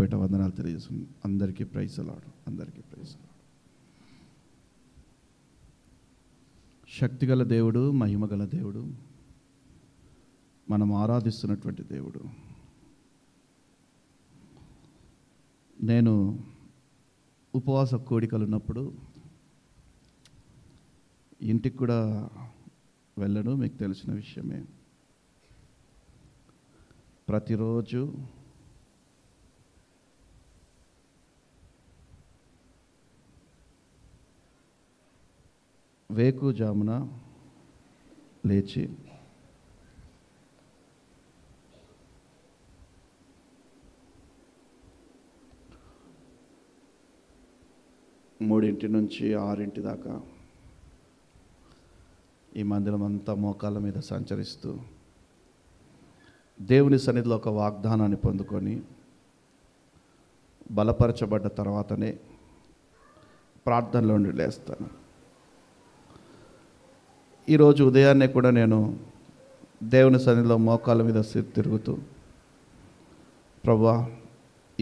పేట వందనాలు తెలియజేస్తుంది. అందరికీ ప్రైజ్ లార్డ్, అందరికీ ప్రైజ్ లార్డ్. శక్తిగల దేవుడు, మహిమగల దేవుడు, మనం ఆరాధిస్తున్నటువంటి దేవుడు. నేను ఉపవాస కోడికలు ఉన్నప్పుడు ఇంటికి కూడా వెళ్ళను, మీకు తెలిసిన విషయమే. ప్రతిరోజు వేకుజామున లేచి మూడింటి నుంచి 6 దాకా ఈ మందిరం అంతా మోకాళ్ళ మీద సంచరిస్తూ దేవుని సన్నిధిలో ఒక వాగ్దానాన్ని పొందుకొని బలపరచబడ్డ తర్వాతనే ప్రార్థనలో నుండి లేస్తాను. ఈరోజు ఉదయాన్నే కూడా నేను దేవుని సన్నిధిలో మోకాళ్ళ మీద తిరుగుతూ, ప్రభువా,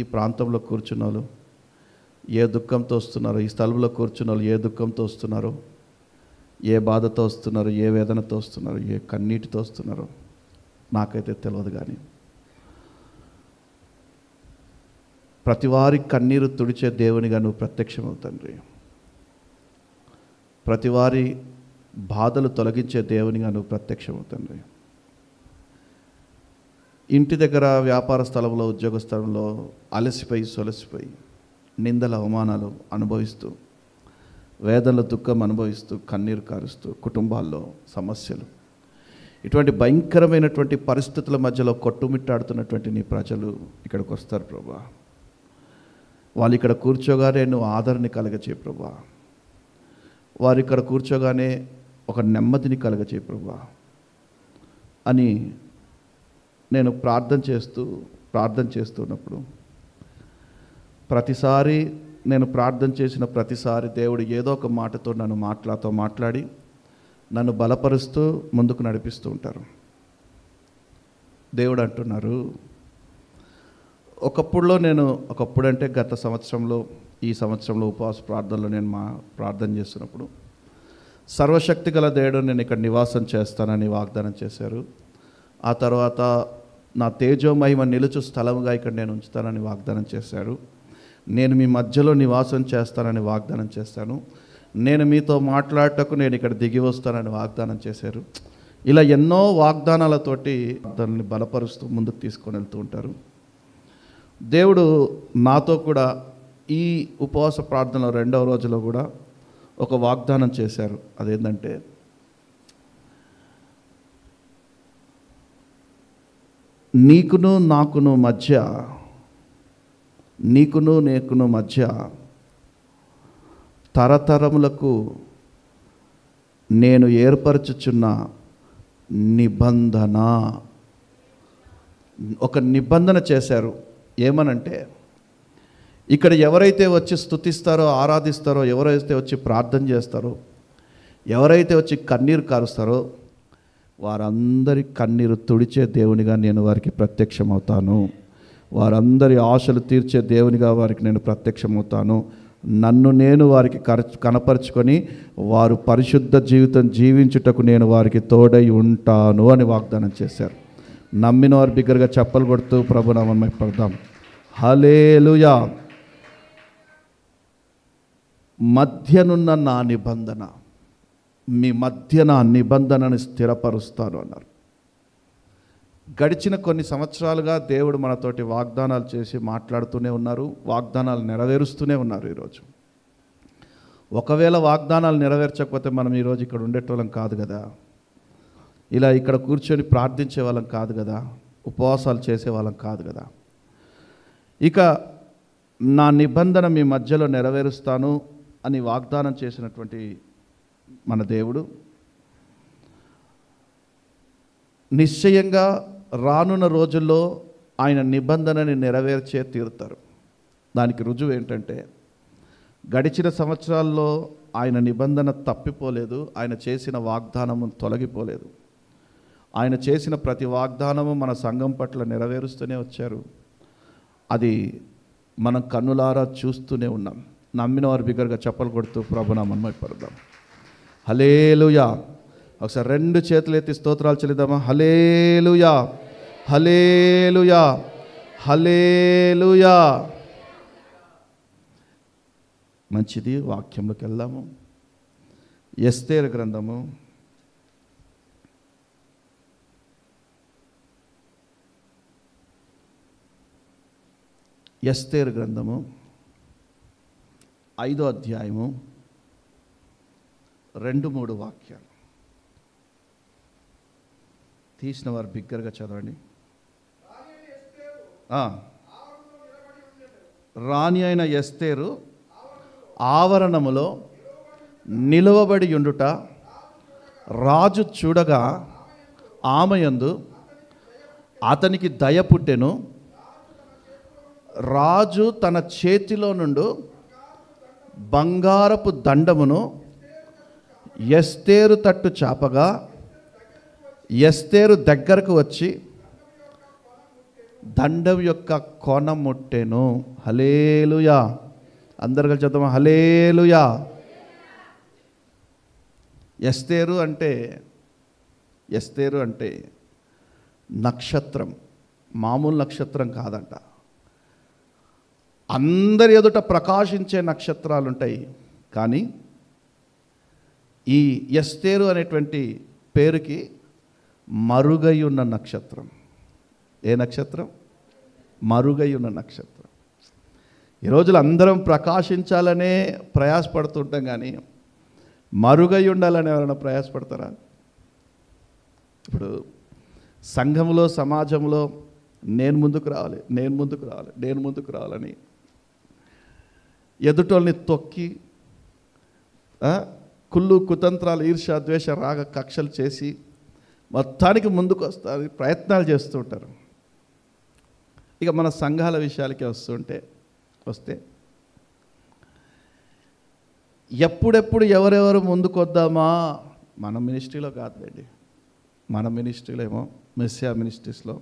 ఈ ప్రాంతంలో కూర్చున్న వాళ్ళు ఏ దుఃఖంతో వస్తున్నారో, ఈ స్థలంలో కూర్చున్న వాళ్ళు ఏ దుఃఖంతో వస్తున్నారో, ఏ బాధతో వస్తున్నారో, ఏ వేదనతో వస్తున్నారో, ఏ కన్నీటితో వస్తున్నారో నాకైతే తెలియదు. కానీ ప్రతివారి కన్నీరు తుడిచే దేవునిగా నువ్వు ప్రత్యక్షమవు తండ్రి. ప్రతివారి బాధలు తొలగించే దేవునిగా నువ్వు ప్రత్యక్షమవు తండ్రి. ఇంటి దగ్గర, వ్యాపార స్థలంలో, ఉద్యోగ స్థలంలో అలసిపోయి సొలసిపోయి నిందల అవమానాలు అనుభవిస్తూ, వేదనల దుఃఖం అనుభవిస్తూ, కన్నీరు కారుస్తూ, కుటుంబాల్లో సమస్యలు, ఇటువంటి భయంకరమైనటువంటి పరిస్థితుల మధ్యలో కొట్టుమిట్టాడుతున్నటువంటి నీ ప్రజలు ఇక్కడికి వస్తారు ప్రభా. వాళ్ళు ఇక్కడ కూర్చోగానే నువ్వు ఆదరణ కలగచే ప్రభా. వారు ఇక్కడ కూర్చోగానే ఒక నెమ్మదిని కలగచే ప్రభా అని నేను ప్రార్థన చేస్తున్నప్పుడు ప్రతిసారి నేను ప్రార్థన చేసిన ప్రతిసారి దేవుడు ఏదో ఒక మాటతో మాట్లాడి నన్ను బలపరుస్తూ ముందుకు నడిపిస్తూ ఉంటారు. దేవుడు అంటున్నారు, ఒకప్పుడంటే గత సంవత్సరంలో, ఈ సంవత్సరంలో ఉపవాస ప్రార్థనలో నేను ప్రార్థన చేస్తున్నప్పుడు సర్వశక్తి గల దేవుడు నేను ఇక్కడ నివాసం చేస్తానని వాగ్దానం చేశారు. ఆ తర్వాత నా తేజోమహిమ నిలుచు స్థలముగా ఇక్కడ నేను ఉంచుతానని వాగ్దానం చేశారు. నేను మీ మధ్యలో నివాసం చేస్తానని వాగ్దానం చేశాను. నేను మీతో మాట్లాడటకు నేను ఇక్కడ దిగి వస్తానని వాగ్దానం చేశారు. ఇలా ఎన్నో వాగ్దానాలతోటి దాన్ని బలపరుస్తూ ముందుకు తీసుకొని వెళ్తూ ఉంటారు. దేవుడు నాతో కూడా ఈ ఉపవాస ప్రార్థనలో 2వ రోజులో కూడా ఒక వాగ్దానం చేశారు. అదేంటంటే, నీకును నేకును మధ్య తరతరములకు నేను ఏర్పరచుచున్న నిబంధన, ఒక నిబంధన చేశారు. ఏమనంటే, ఇక్కడ ఎవరైతే వచ్చి స్తుతిస్తారో, ఆరాధిస్తారో, ఎవరైతే వచ్చి ప్రార్థన చేస్తారో, ఎవరైతే వచ్చి కన్నీరు కారుస్తారో వారందరి కన్నీరు తుడిచే దేవునిగా నేను వారికి ప్రత్యక్షమవుతాను. వారందరి ఆశలు తీర్చే దేవునిగా వారికి నేను ప్రత్యక్షమవుతాను. నన్ను నేను వారికి కనపరుచుకొని వారు పరిశుద్ధ జీవితం జీవించుటకు నేను వారికి తోడై ఉంటాను అని వాగ్దానం చేశారు. నమ్మిన వారు బిగ్గరగా చప్పలు కొడుతూ ప్రభునామం పడదాం. హల్లెలూయా. మధ్యనున్న నా నిబంధన, మీ మధ్య నా నిబంధనని స్థిరపరుస్తాను అన్నారు. గడిచిన కొన్ని సంవత్సరాలుగా దేవుడు మనతోటి వాగ్దానాలు చేసి మాట్లాడుతూనే ఉన్నారు, వాగ్దానాలు నెరవేరుస్తూనే ఉన్నారు. ఈరోజు ఒకవేళ వాగ్దానాలు నెరవేర్చకపోతే మనం ఈరోజు ఇక్కడ ఉండేటోళ్ళం కాదు కదా, ఇలా ఇక్కడ కూర్చొని ప్రార్థించే వాళ్ళం కాదు కదా, ఉపవాసాలు చేసే వాళ్ళం కాదు కదా. ఇక నా నిబంధన మీ మధ్యలో నెరవేరుస్తాను అని వాగ్దానం చేసినటువంటి మన దేవుడు నిశ్చయంగా రానున్న రోజుల్లో ఆయన నిబంధనని నెరవేర్చే తీరుతారు. దానికి రుజువు ఏంటంటే, గడిచిన సంవత్సరాల్లో ఆయన నిబంధన తప్పిపోలేదు, ఆయన చేసిన వాగ్దానము తొలగిపోలేదు. ఆయన చేసిన ప్రతి వాగ్దానము మన సంఘం పట్ల నెరవేరుస్తూనే వచ్చారు. అది మనం కన్నులారా చూస్తూనే ఉన్నాం. నమ్మిన వారు బిగ్గరగా చప్పలు కొడుతూ ప్రభునామం మహిమపరుద్దాం. హల్లెలూయా. ఒకసారి రెండు చేతులు ఎత్తి స్తోత్రాలు చెల్లిద్దామా? హల్లెలూయా, హల్లెలూయా, హల్లెలూయా. మంచిది, వాక్యంలోకి వెళ్దాము. ఎస్తేరు గ్రంథము ఎస్తేరు గ్రంథము 5వ అధ్యాయము 2-3 వాక్యాలు తీసిన వారు బిగ్గరగా చదవండి. రాణి అయిన ఎస్తేరు ఆవరణములో నిలువబడి ఉండుట రాజు చూడగా ఆమె యందు అతనికి దయ పుట్టెను. రాజు తన చేతిలో నుండి బంగారపు దండమును ఎస్తేరు తట్టు చాపగా ఎస్తేరు దగ్గరకు వచ్చి దండం యొక్క కొన ముట్టెను. హల్లెలూయా. అందరు కలిసి చదువు, హల్లెలూయా. ఎస్తేరు అంటే నక్షత్రం, మామూలు నక్షత్రం కాదంట. అందరి ఎదుట ప్రకాశించే నక్షత్రాలు ఉంటాయి, కానీ ఈ ఎస్తేరు అనేటువంటి పేరుకి మరుగై ఉన్న నక్షత్రం. ఏ నక్షత్రం? మరుగై ఉన్న నక్షత్రం. ఈ రోజులు అందరం ప్రకాశించాలనే ప్రయాసపడుతుంటాం, కానీ మరుగై ఉండాలని ఎవరైనా ప్రయాసపడతారా? ఇప్పుడు సంఘంలో, సమాజంలో నేను ముందుకు రావాలి, నేను ముందుకు రావాలి, నేను ముందుకు రావాలని ఎదుటోళ్ళని తొక్కి కుళ్ళు, కుతంత్రాలు, ఈర్ష్య, ద్వేష, రాగ, కక్షలు చేసి మొత్తానికి ముందుకు వస్తారు, ప్రయత్నాలు చేస్తూ ఉంటారు. ఇక మన సంఘాల విషయాలకే వస్తే ఎప్పుడెప్పుడు ఎవరెవరు ముందుకు వద్దామా? మన మినిస్ట్రీలో కాదులేండి, మన మినిస్ట్రీలో ఏమో మెస్సియా మినిస్ట్రీస్లో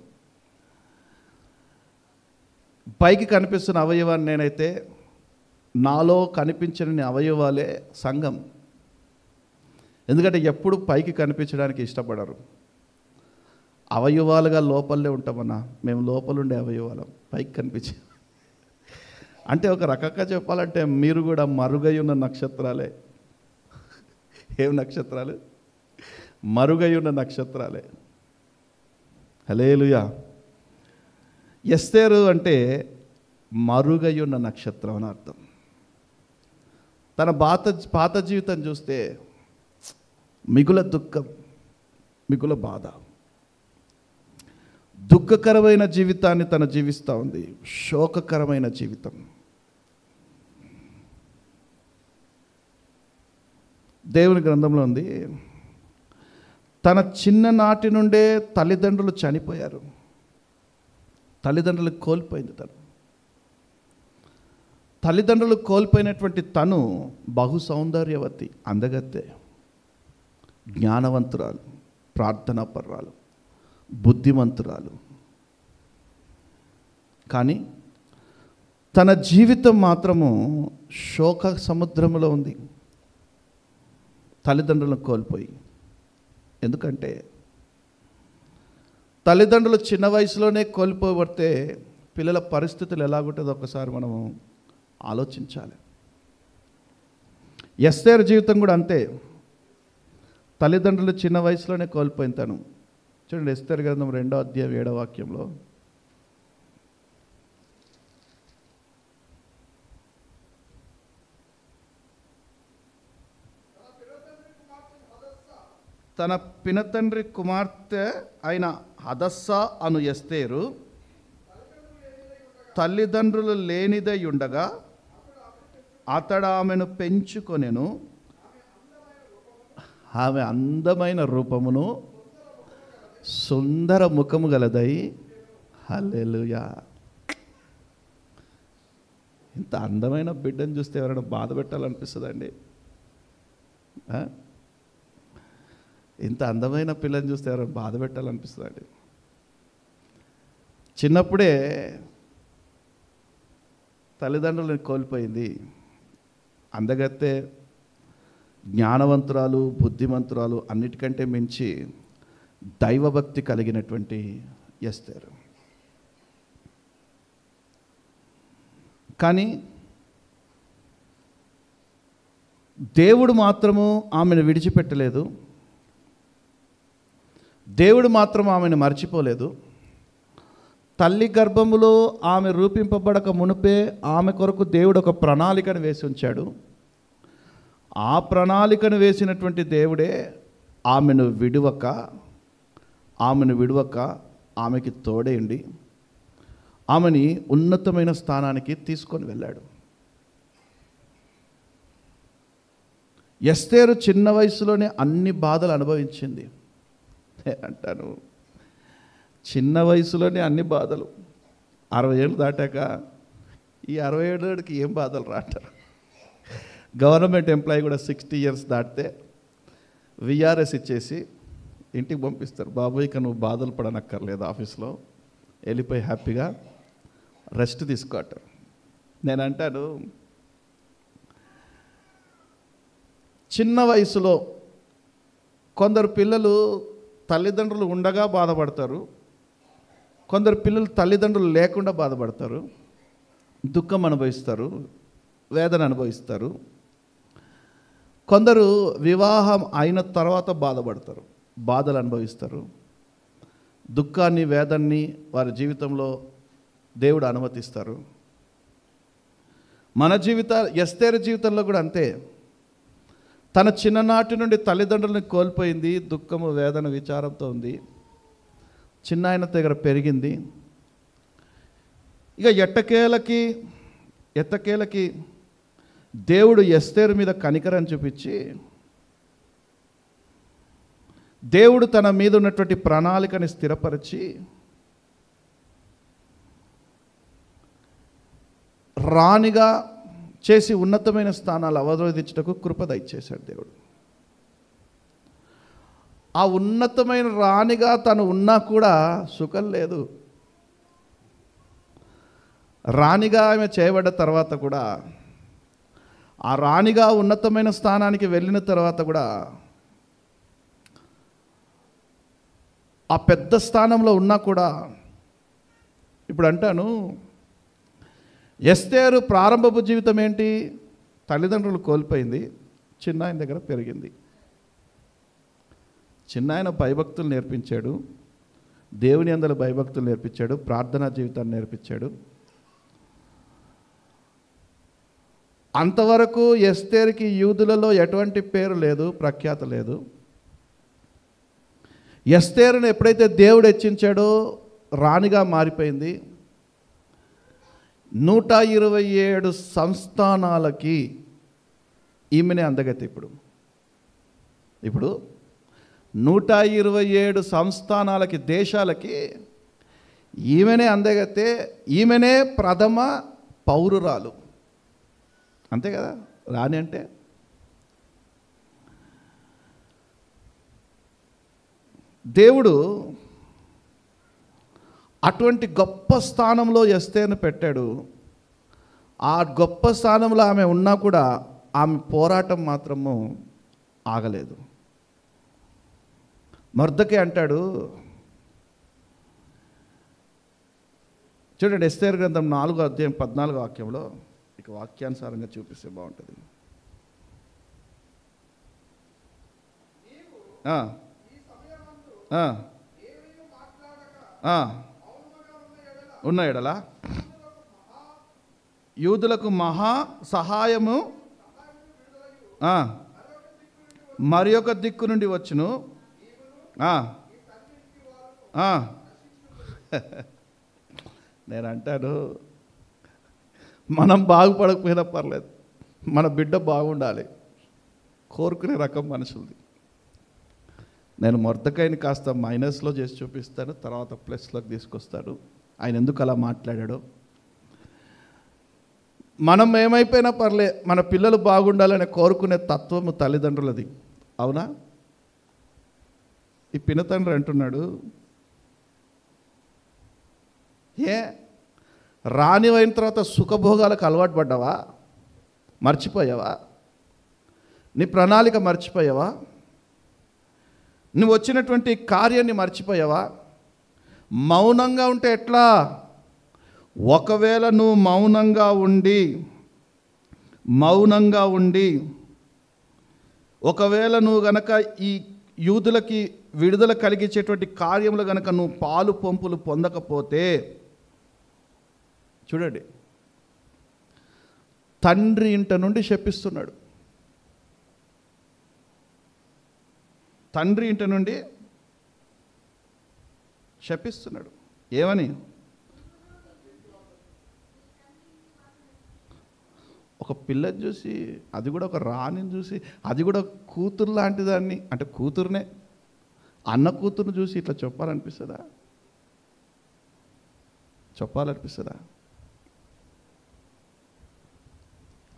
పైకి కనిపిస్తున్న అవయవాన్ని నేనైతే నాలో కనిపించని అవయవాలే సంఘం. ఎందుకంటే ఎప్పుడు పైకి కనిపించడానికి ఇష్టపడరు. అవయవాలుగా లోపలే ఉంటామన్నా, మేము లోపలుండే అవయవాలం, పైకి కనిపించే. అంటే ఒక రకంగా చెప్పాలంటే మీరు కూడా మరుగై ఉన్న నక్షత్రాలే. ఏం నక్షత్రాలు? మరుగై ఉన్న నక్షత్రాలే. హల్లెలూయా. ఎస్తేరు అంటే మరుగై ఉన్న నక్షత్రం అని అర్థం. తన పాత జీవితం చూస్తే మిగుల దుఃఖం, మిగుల బాధ, దుఃఖకరమైన జీవితాన్ని తను జీవిస్తూ ఉంది. శోకకరమైన జీవితం. దేవుని గ్రంథంలో ఉంది, తన చిన్ననాటి నుండే తల్లిదండ్రులు చనిపోయారు, తల్లిదండ్రులు కోల్పోయింది. తల్లిదండ్రులు కోల్పోయినటువంటి తను బహు సౌందర్యవతి, అందగత్తె, జ్ఞానవంతురాలు, ప్రార్థనాపర్రాలు, బుద్ధిమంతురాలు. కానీ తన జీవితం మాత్రము శోక సముద్రంలో ఉంది, తల్లిదండ్రులను కోల్పోయి. ఎందుకంటే తల్లిదండ్రులు చిన్న వయసులోనే కోల్పోబడితే పిల్లల పరిస్థితులు ఎలాగుంటుందో ఒకసారి మనము ఆలోచించాలి. ఎస్తేరు జీవితం కూడా అంతే. తల్లిదండ్రులు చిన్న వయసులోనే కోల్పోయిన తను. చూడండి, ఎస్తేరు గ్రంథం 2వ అధ్యాయం 7వ వాక్యంలో, తన పినతండ్రి కుమార్తె అయిన హదస్సా అను ఎస్తేరు తల్లిదండ్రులు లేనిదై ఉండగా అతడు ఆమెను పెంచుకొనెను. ఆమె అందమైన రూపమును సుందర ముఖము గలదై. హల్లెలూయా. ఇంత అందమైన బిడ్డను చూస్తే ఎవరైనా బాధ పెట్టాలనిపిస్తుందండి? ఇంత అందమైన పిల్లని చూస్తే ఎవరైనా బాధ పెట్టాలనిపిస్తుందండి? చిన్నప్పుడే తల్లిదండ్రులను కోల్పోయింది. అందగత్తే, జ్ఞానవంతురాలు, బుద్ధిమంతురాలు, అన్నిటికంటే మించి దైవభక్తి కలిగినటువంటి ఎస్తేరు. కానీ దేవుడు మాత్రము ఆమెను విడిచిపెట్టలేదు. దేవుడు మాత్రం ఆమెను మర్చిపోలేదు. తల్లి గర్భములో ఆమె రూపింపబడక మునుపే ఆమె కొరకు దేవుడు ఒక ప్రణాళికను వేసి ఉంచాడు. ఆ ప్రణాళికను వేసినటువంటి దేవుడే ఆమెను విడువక ఆమెకి తోడేయండి ఆమెని ఉన్నతమైన స్థానానికి తీసుకొని వెళ్ళాడు. ఎస్తేరు చిన్న వయసులోనే అన్ని బాధలు అనుభవించింది. అంటాను, చిన్న వయసులోనే అన్ని బాధలు. 60 ఏళ్ళు దాటాక ఈ 60 ఏళ్ళకి ఏం బాధలు రాంటారు. గవర్నమెంట్ ఎంప్లాయీ కూడా 60 ఇయర్స్ దాటితే విఆర్ఎస్ ఇచ్చేసి ఇంటికి పంపిస్తారు. బాబు ఇక నువ్వు బాధలు పడనక్కర్లేదు, ఆఫీస్లో వెళ్ళిపోయి హ్యాపీగా రెస్ట్ తీసుకోవటం. నేను అంటాను, చిన్న వయసులో కొందరు పిల్లలు తల్లిదండ్రులు ఉండగా బాధపడతారు, కొందరు పిల్లలు తల్లిదండ్రులు లేకుండా బాధపడతారు, దుఃఖం అనుభవిస్తారు, వేదన అనుభవిస్తారు. కొందరు వివాహం అయిన తర్వాత బాధపడతారు, బాధలు అనుభవిస్తారు. దుఃఖాన్ని, వేదన్ని వారి జీవితంలో దేవుడు అనుమతిస్తారు. మన ఎస్తేరు జీవితంలో కూడా అంతే. తన చిన్ననాటి నుండి తల్లిదండ్రులను కోల్పోయింది, దుఃఖము, వేదన, విచారంతో ఉంది. చిన్న ఆయన దగ్గర పెరిగింది. ఇక ఎట్టకేలకి దేవుడు ఎస్తేరు మీద కనికరం చూపించి దేవుడు తన మీద ఉన్నటువంటి ప్రణాళికని స్థిరపరిచి రాణిగా చేసి ఉన్నతమైన స్థానాలు అవరోధించుటకు కృప దయచేశాడు దేవుడు. ఆ ఉన్నతమైన రాణిగా తను ఉన్నా కూడా సుఖం లేదు. రాణిగా ఆమె చేయబడ్డ తర్వాత కూడా, ఆ రాణిగా ఉన్నతమైన స్థానానికి వెళ్ళిన తర్వాత కూడా, ఆ పెద్ద స్థానంలో ఉన్నా కూడా, ఇప్పుడు అంటాను, ఎస్తేరు ప్రారంభపు జీవితం ఏంటి? తల్లిదండ్రులు కోల్పోయింది, చిన్నాయన దగ్గర పెరిగింది. చిన్నాయన భయభక్తులు నేర్పించాడు, దేవుని యందలి భయభక్తులు నేర్పించాడు, ప్రార్థనా జీవితాన్ని నేర్పించాడు. అంతవరకు ఎస్తేరుకి యూదులలో ఎటువంటి పేరు లేదు, ప్రఖ్యాత లేదు. ఎస్తేరును ఎప్పుడైతే దేవుడు హెచ్చించాడో రాణిగా మారిపోయింది. 127 సంస్థానాలకి ఈమెనే అందగతి. ఇప్పుడు 127 సంస్థానాలకి, దేశాలకి ఈమెనే అందగతే, ఈమెనే ప్రథమ పౌరురాలు. అంతే కదా రాణి అంటే. దేవుడు అటువంటి గొప్ప స్థానంలో ఎస్తేరును పెట్టాడు. ఆ గొప్ప స్థానంలో ఆమె ఉన్నా కూడా ఆమె పోరాటం మాత్రము ఆగలేదు. మొర్దెకై అంటాడు, చూడండి ఎస్తేరు గ్రంథం 4వ అధ్యాయం 14వ వాక్యంలో, ఇక వాక్యానుసారంగా చూపిస్తే బాగుంటుంది. ఉన్న ఎడల యూదులకు మహా సహాయము మరి ఒక దిక్కు నుండి వచ్చును. నేను అంటాను, మనం బాగుపడకపోయినా పర్లేదు, మన బిడ్డ బాగుండాలి కోరుకునే రకం మనుషులది. నేను మొర్దెకైని కాస్త మైనస్లో చేసి చూపిస్తాను, తర్వాత ప్లస్లోకి తీసుకొస్తాను. ఆయన ఎందుకు అలా మాట్లాడాడో. మనం ఏమైపోయినా పర్లే, మన పిల్లలు బాగుండాలని కోరుకునే తత్వము తల్లిదండ్రులది. అవునా? ఈ పినతండ్రి అంటున్నాడు, రానివైన తర్వాత సుఖభోగాలకు అలవాటు పడ్డావా? మర్చిపోయావా? నీ ప్రణాళిక మర్చిపోయావా? నువ్వు వచ్చినటువంటి కార్యాన్ని మర్చిపోయావా? మౌనంగా ఉంటే ఎట్లా? ఒకవేళ నువ్వు మౌనంగా ఉండి ఒకవేళ నువ్వు గనక ఈ యూదులకి విడుదల కలిగించేటువంటి కార్యములు గనక నువ్వు పాలు పంపులు పొందకపోతే, చూడండి, తండ్రి ఇంట నుండి శపిస్తున్నాడు. తండ్రి ఇంట నుండి శపిస్తున్నాడు. ఏమని? ఒక పిల్లని చూసి, అది కూడా ఒక రాణిని చూసి, అది కూడా కూతురు లాంటి దాన్ని, అంటే కూతురునే, అన్న కూతురుని చూసి ఇట్లా చెప్పాలనిపిస్తుందా? చెప్పాలనిపిస్తుందా?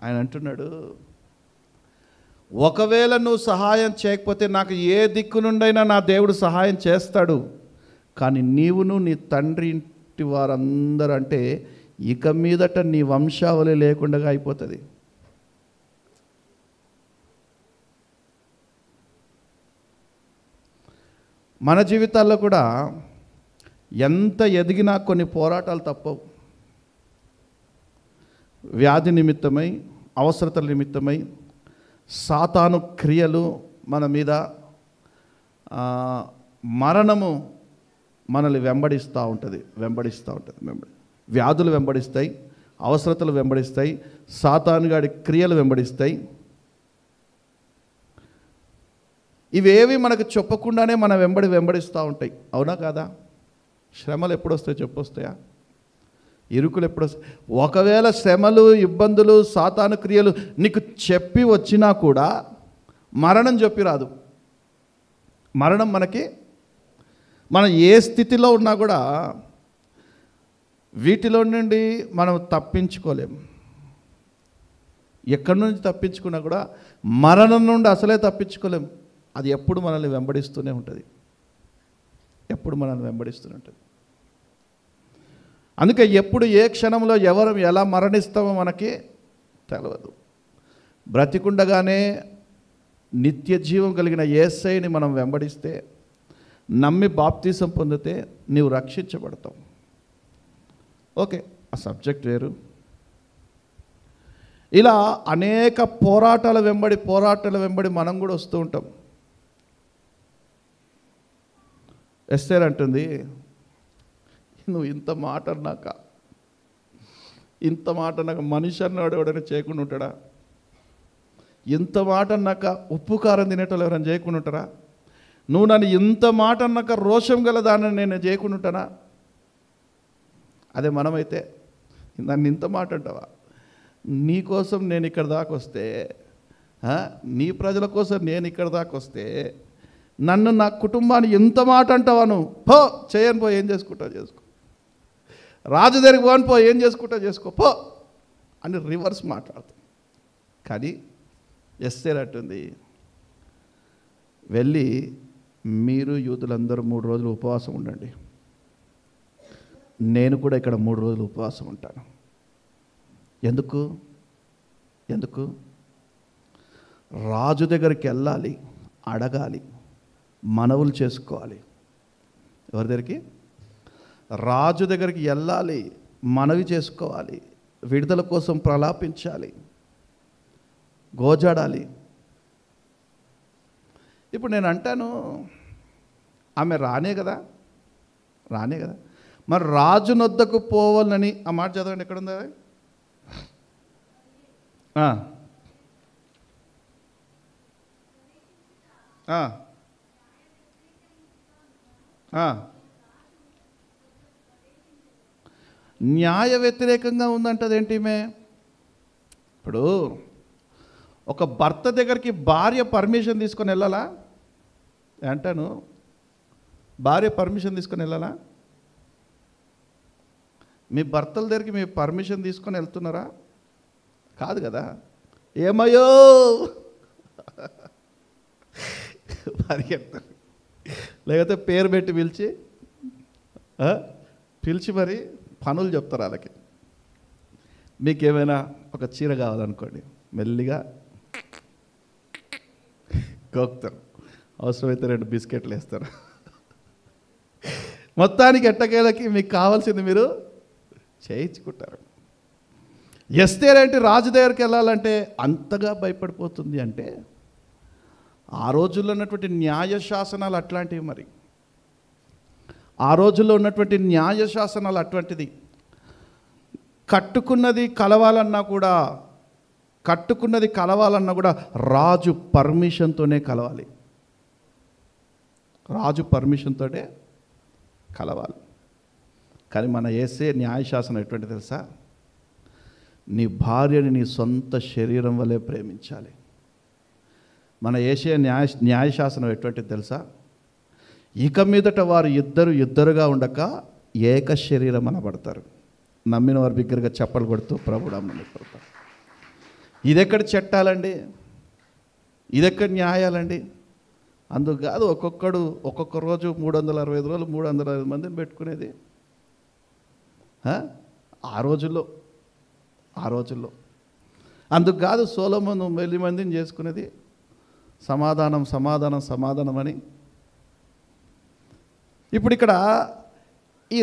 ఆయన అంటున్నాడు, ఒకవేళ నువ్వు సహాయం చేయకపోతే నాకు ఏ దిక్కు నుండైనా నా దేవుడు సహాయం చేస్తాడు. కానీ నీవును నీ తండ్రి ఇంటి వారందరూ, అంటే ఇక మీదట నీ వంశావళి లేకుండా అయిపోతుంది. మన జీవితాల్లో కూడా ఎంత ఎదిగినా కొన్ని పోరాటాలు తప్పవు. వ్యాధి నిమిత్తమై, అవసరతల నిమిత్తమై సాతాను క్రియలు మన మీద, మరణము మనల్ని వెంబడిస్తూ ఉంటుంది. వ్యాధులు వెంబడిస్తాయి, అవసరతలు వెంబడిస్తాయి, సాతానుగాడి క్రియలు వెంబడిస్తాయి. ఇవేవి మనకు చెప్పకుండానే మన వెంబడిస్తూ ఉంటాయి. అవునా కాదా? శ్రమలు ఎప్పుడొస్తాయి? చెప్పొస్తాయా? ఇరుకులు ఎప్పుడొస్తాయి? ఒకవేళ శ్రమలు, ఇబ్బందులు, సాతాను క్రియలు నీకు చెప్పి వచ్చినా కూడా మరణం చెప్పి రాదు. మరణం మనం ఏ స్థితిలో ఉన్నా కూడా వీటిలో నుండి మనం తప్పించుకోలేం. ఎక్కడి నుంచి తప్పించుకున్నా కూడా మరణం నుండి అసలే తప్పించుకోలేం. అది ఎప్పుడు మనల్ని వెంబడిస్తూనే ఉంటుంది. అందుకే ఎప్పుడు ఏ క్షణంలో ఎవరు ఎలా మరణిస్తామో మనకి తెలియదు. బ్రతికుండగానే నిత్య జీవం కలిగిన యేసయ్యని మనం వెంబడిస్తే, నమ్మి బాప్తీసం పొందితే నీవు రక్షించబడతావు. ఓకే, ఆ సబ్జెక్ట్ వేరు. ఇలా అనేక పోరాటాల వెంబడి మనం కూడా వస్తూ ఉంటాం. ఎస్తేర్ అంటుంది, నువ్వు ఇంత మాట అన్నాక మనిషి అన్నాడు ఎవడైనా చేయకుండా ఉంటాడా? ఇంత మాట అన్నాక ఉప్పు కారం తినేటోళ్ళు ఎవరైనా చేయకుండా ఉంటారా? నువ్వు నన్ను ఇంత మాట అన్నాక రోషం గల దాన్ని నేను చేయకుండా ఉంటానా? అదే మనమైతే, నన్ను ఇంత మాట అంటావా? నీ కోసం నేను ఇక్కడ దాకా వస్తే, నీ ప్రజల కోసం నేను ఇక్కడ దాకా వస్తే, నన్ను, నా కుటుంబాన్ని ఎంత మాట అంటావా? నువ్వు పో, చేయను, పో, ఏం చేసుకుంటావు చేసుకో. రాజు దగ్గరికి పోని, పో, ఏం చేసుకుంటావు చేసుకో, పో అని రివర్స్ మాట్లాడుతాం. కానీ ఎస్తేర్ అంటుంది, వెళ్ళి మీరు యూదులందరూ 3 రోజులు ఉపవాసం ఉండండి, నేను కూడా ఇక్కడ 3 రోజులు ఉపవాసం ఉంటాను. ఎందుకు? రాజు దగ్గరికి వెళ్ళాలి, అడగాలి, మనవులు చేసుకోవాలి. ఎవరి దగ్గరికి? రాజు దగ్గరికి వెళ్ళాలి, మనవి చేసుకోవాలి, విడుదల కోసం ప్రలాపించాలి, గోజాడాలి. ఇప్పుడు నేను అంటాను, ఆమె రానే కదా. మరి రాజు నొద్దకు పోవాలని ఆ మాట చదవండి, ఎక్కడుందా? న్యాయ వ్యతిరేకంగా ఉందంటదేంటి? ఇప్పుడు ఒక భర్త దగ్గరికి భార్య పర్మిషన్ తీసుకొని వెళ్ళాలా? అంటాను, భార్య పర్మిషన్ తీసుకొని వెళ్ళాలా? మీ భర్తల దగ్గరికి మీ పర్మిషన్ తీసుకొని వెళ్తున్నారా? కాదు కదా. ఏమయ్యో పరిగెత్తారు, లేకపోతే పేరు పెట్టి పిలిచి మరి పనులు చెప్తారు వాళ్ళకి. మీకేమైనా ఒక చీర కావాలనుకోండి, మెల్లిగా గోక్తారు, అవసరమైతే 2 బిస్కెట్లు వేస్తారు. మొత్తానికి ఎట్టకేలకి మీకు కావాల్సింది మీరు చేయించుకుంటారు. ఎస్తేర్ ఏంటి రాజు దగ్గరికి వెళ్ళాలంటే అంతగా భయపడిపోతుంది అంటే ఆ రోజుల్లో ఉన్నటువంటి న్యాయశాసనాలు అట్లాంటివి. మరి ఆ రోజుల్లో ఉన్నటువంటి న్యాయశాసనాలు అటువంటిది. కట్టుకున్నది కలవాలన్నా కూడా రాజు పర్మిషన్తోనే కలవాలి. రాజు పర్మిషన్తోనే కలవాలి. కానీ మన యేసే న్యాయశాసనం ఎటువంటి తెలుసా? నీ భార్యని నీ సొంత శరీరం వలె ప్రేమించాలి. మన యేసే న్యాయశాసనం ఎటువంటిది తెలుసా? ఇక మీదట వారు ఇద్దరుగా ఉండక ఏక శరీరం అనబడతారు. నమ్మిన వారు బిగ్గరగా చప్పలు కొడుతూ ప్రభుడా పడతారు. ఇదెక్కడ చట్టాలండి, ఇదెక్కడ న్యాయాలండి? అందుకు కాదు ఒక్కొక్క రోజు 365 రోజులు 365 మందిని పెట్టుకునేది ఆ రోజుల్లో. అందుకు కాదు సొలొమోను 1000 మందిని చేసుకునేది. సమాధానం అని. ఇప్పుడు ఇక్కడ ఈ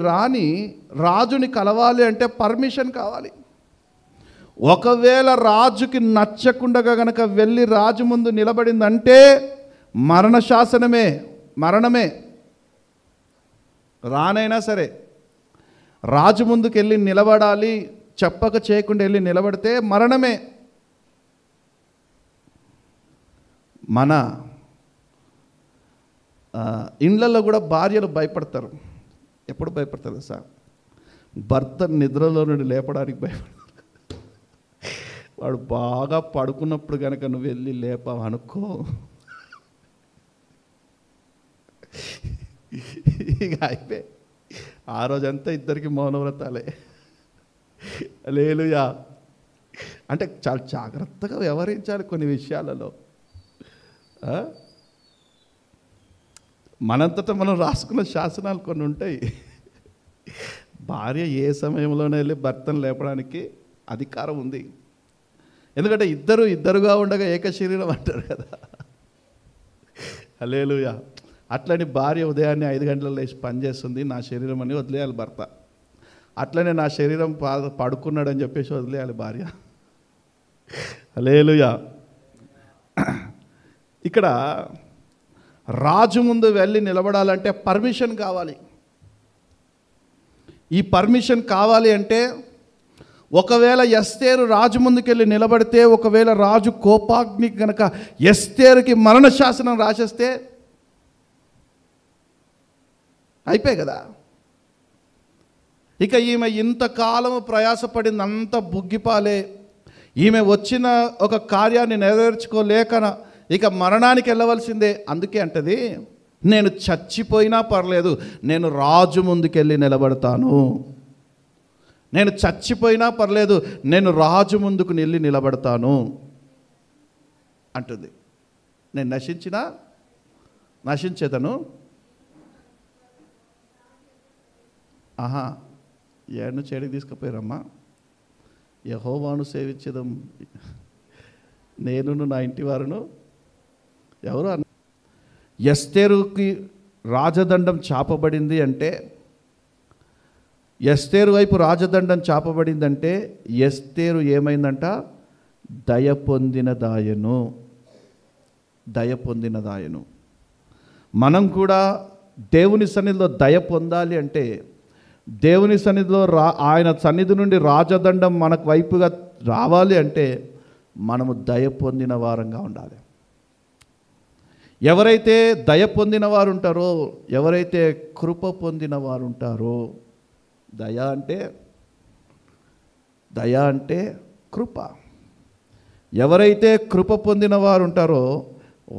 రాణి రాజుని కలవాలి అంటే పర్మిషన్ కావాలి. ఒకవేళ రాజుకి నచ్చకుండా గనక వెళ్ళి రాజు ముందు నిలబడిందంటే మరణమే. రానైనా సరే రాజు ముందుకు వెళ్ళి నిలబడాలి, చెప్పక చేయకుండా వెళ్ళి నిలబడితే మరణమే. మన ఇండ్లలో కూడా భార్యలు భయపడతారు. ఎప్పుడు భయపడతారు సార్? భర్త నిద్రలో నుండి లేపడానికి భయపడతారు. వాడు బాగా పడుకున్నప్పుడు కనుక నువ్వు వెళ్ళి లేపావు అనుకో, ఇక అయిపోయి ఆ రోజంతా ఇద్దరికి మౌనవ్రతాలే. హల్లెలూయా. అంటే చాలా జాగ్రత్తగా వ్యవహరించాలి కొన్ని విషయాలలో. మనంతటా మనం రాసుకున్న శాసనాలు కొన్ని ఉంటాయి. భార్య ఏ సమయంలోనే వెళ్ళి భర్తను లేపడానికి అధికారం ఉంది. ఎందుకంటే ఇద్దరుగా ఉండగా ఏక శరీరం అంటారు కదా. హల్లెలూయా. అట్లని భార్య ఉదయాన్నే 5 గంటలకు లేచి పనిచేస్తుంది, నా శరీరం అని వదిలేయాలి భర్త. అట్లనే నా శరీరం పడుకున్నాడని చెప్పేసి వదిలేయాలి భార్య. హల్లెలూయా. ఇక్కడ రాజు ముందు వెళ్ళి నిలబడాలంటే పర్మిషన్ కావాలి. ఈ పర్మిషన్ కావాలి అంటే ఒకవేళ ఎస్తేరు రాజు ముందుకెళ్ళి నిలబడితే, ఒకవేళ రాజు కోపాగ్ని కనుక ఎస్తేరుకి మరణ శాసనం రాసేస్తే అయిపోయి కదా. ఇక ఈమె ఇంతకాలము ప్రయాసపడింది అంత బుగ్గిపాలే. ఈమె వచ్చిన ఒక కార్యాన్ని నెరవేర్చుకోలేక ఇక మరణానికి వెళ్ళవలసిందే. అందుకే అంటది, నేను చచ్చిపోయినా పర్లేదు, నేను రాజు ముందుకెళ్ళి నిలబడతాను. నేను చచ్చిపోయినా పర్లేదు, నేను రాజు ముందుకు వెళ్ళి నిలబడతాను అంటుంది. నేను నశించేదను. ఏడును చెడికి తీసుకుపోయారమ్మా, యెహోవాను సేవించదం నేనును నా ఇంటి వారును. ఎవరు? ఎస్తేరుకి రాజదండం చాపబడింది అంటే, ఎస్తేరు వైపు రాజదండం చాపబడిందంటే ఎస్తేరు ఏమైందంట? దయ పొందినదాయను. మనం కూడా దేవుని సన్నిధిలో దయ పొందాలి అంటే, దేవుని సన్నిధిలో ఆయన సన్నిధి నుండి రాజదండం మనకు వైపుగా రావాలి అంటే మనము దయ పొందిన వారంగా ఉండాలి. ఎవరైతే దయ పొందిన వారు ఉంటారో, ఎవరైతే కృప పొందిన వారు ఉంటారో, దయ అంటే కృప. ఎవరైతే కృప పొందిన వారు ఉంటారో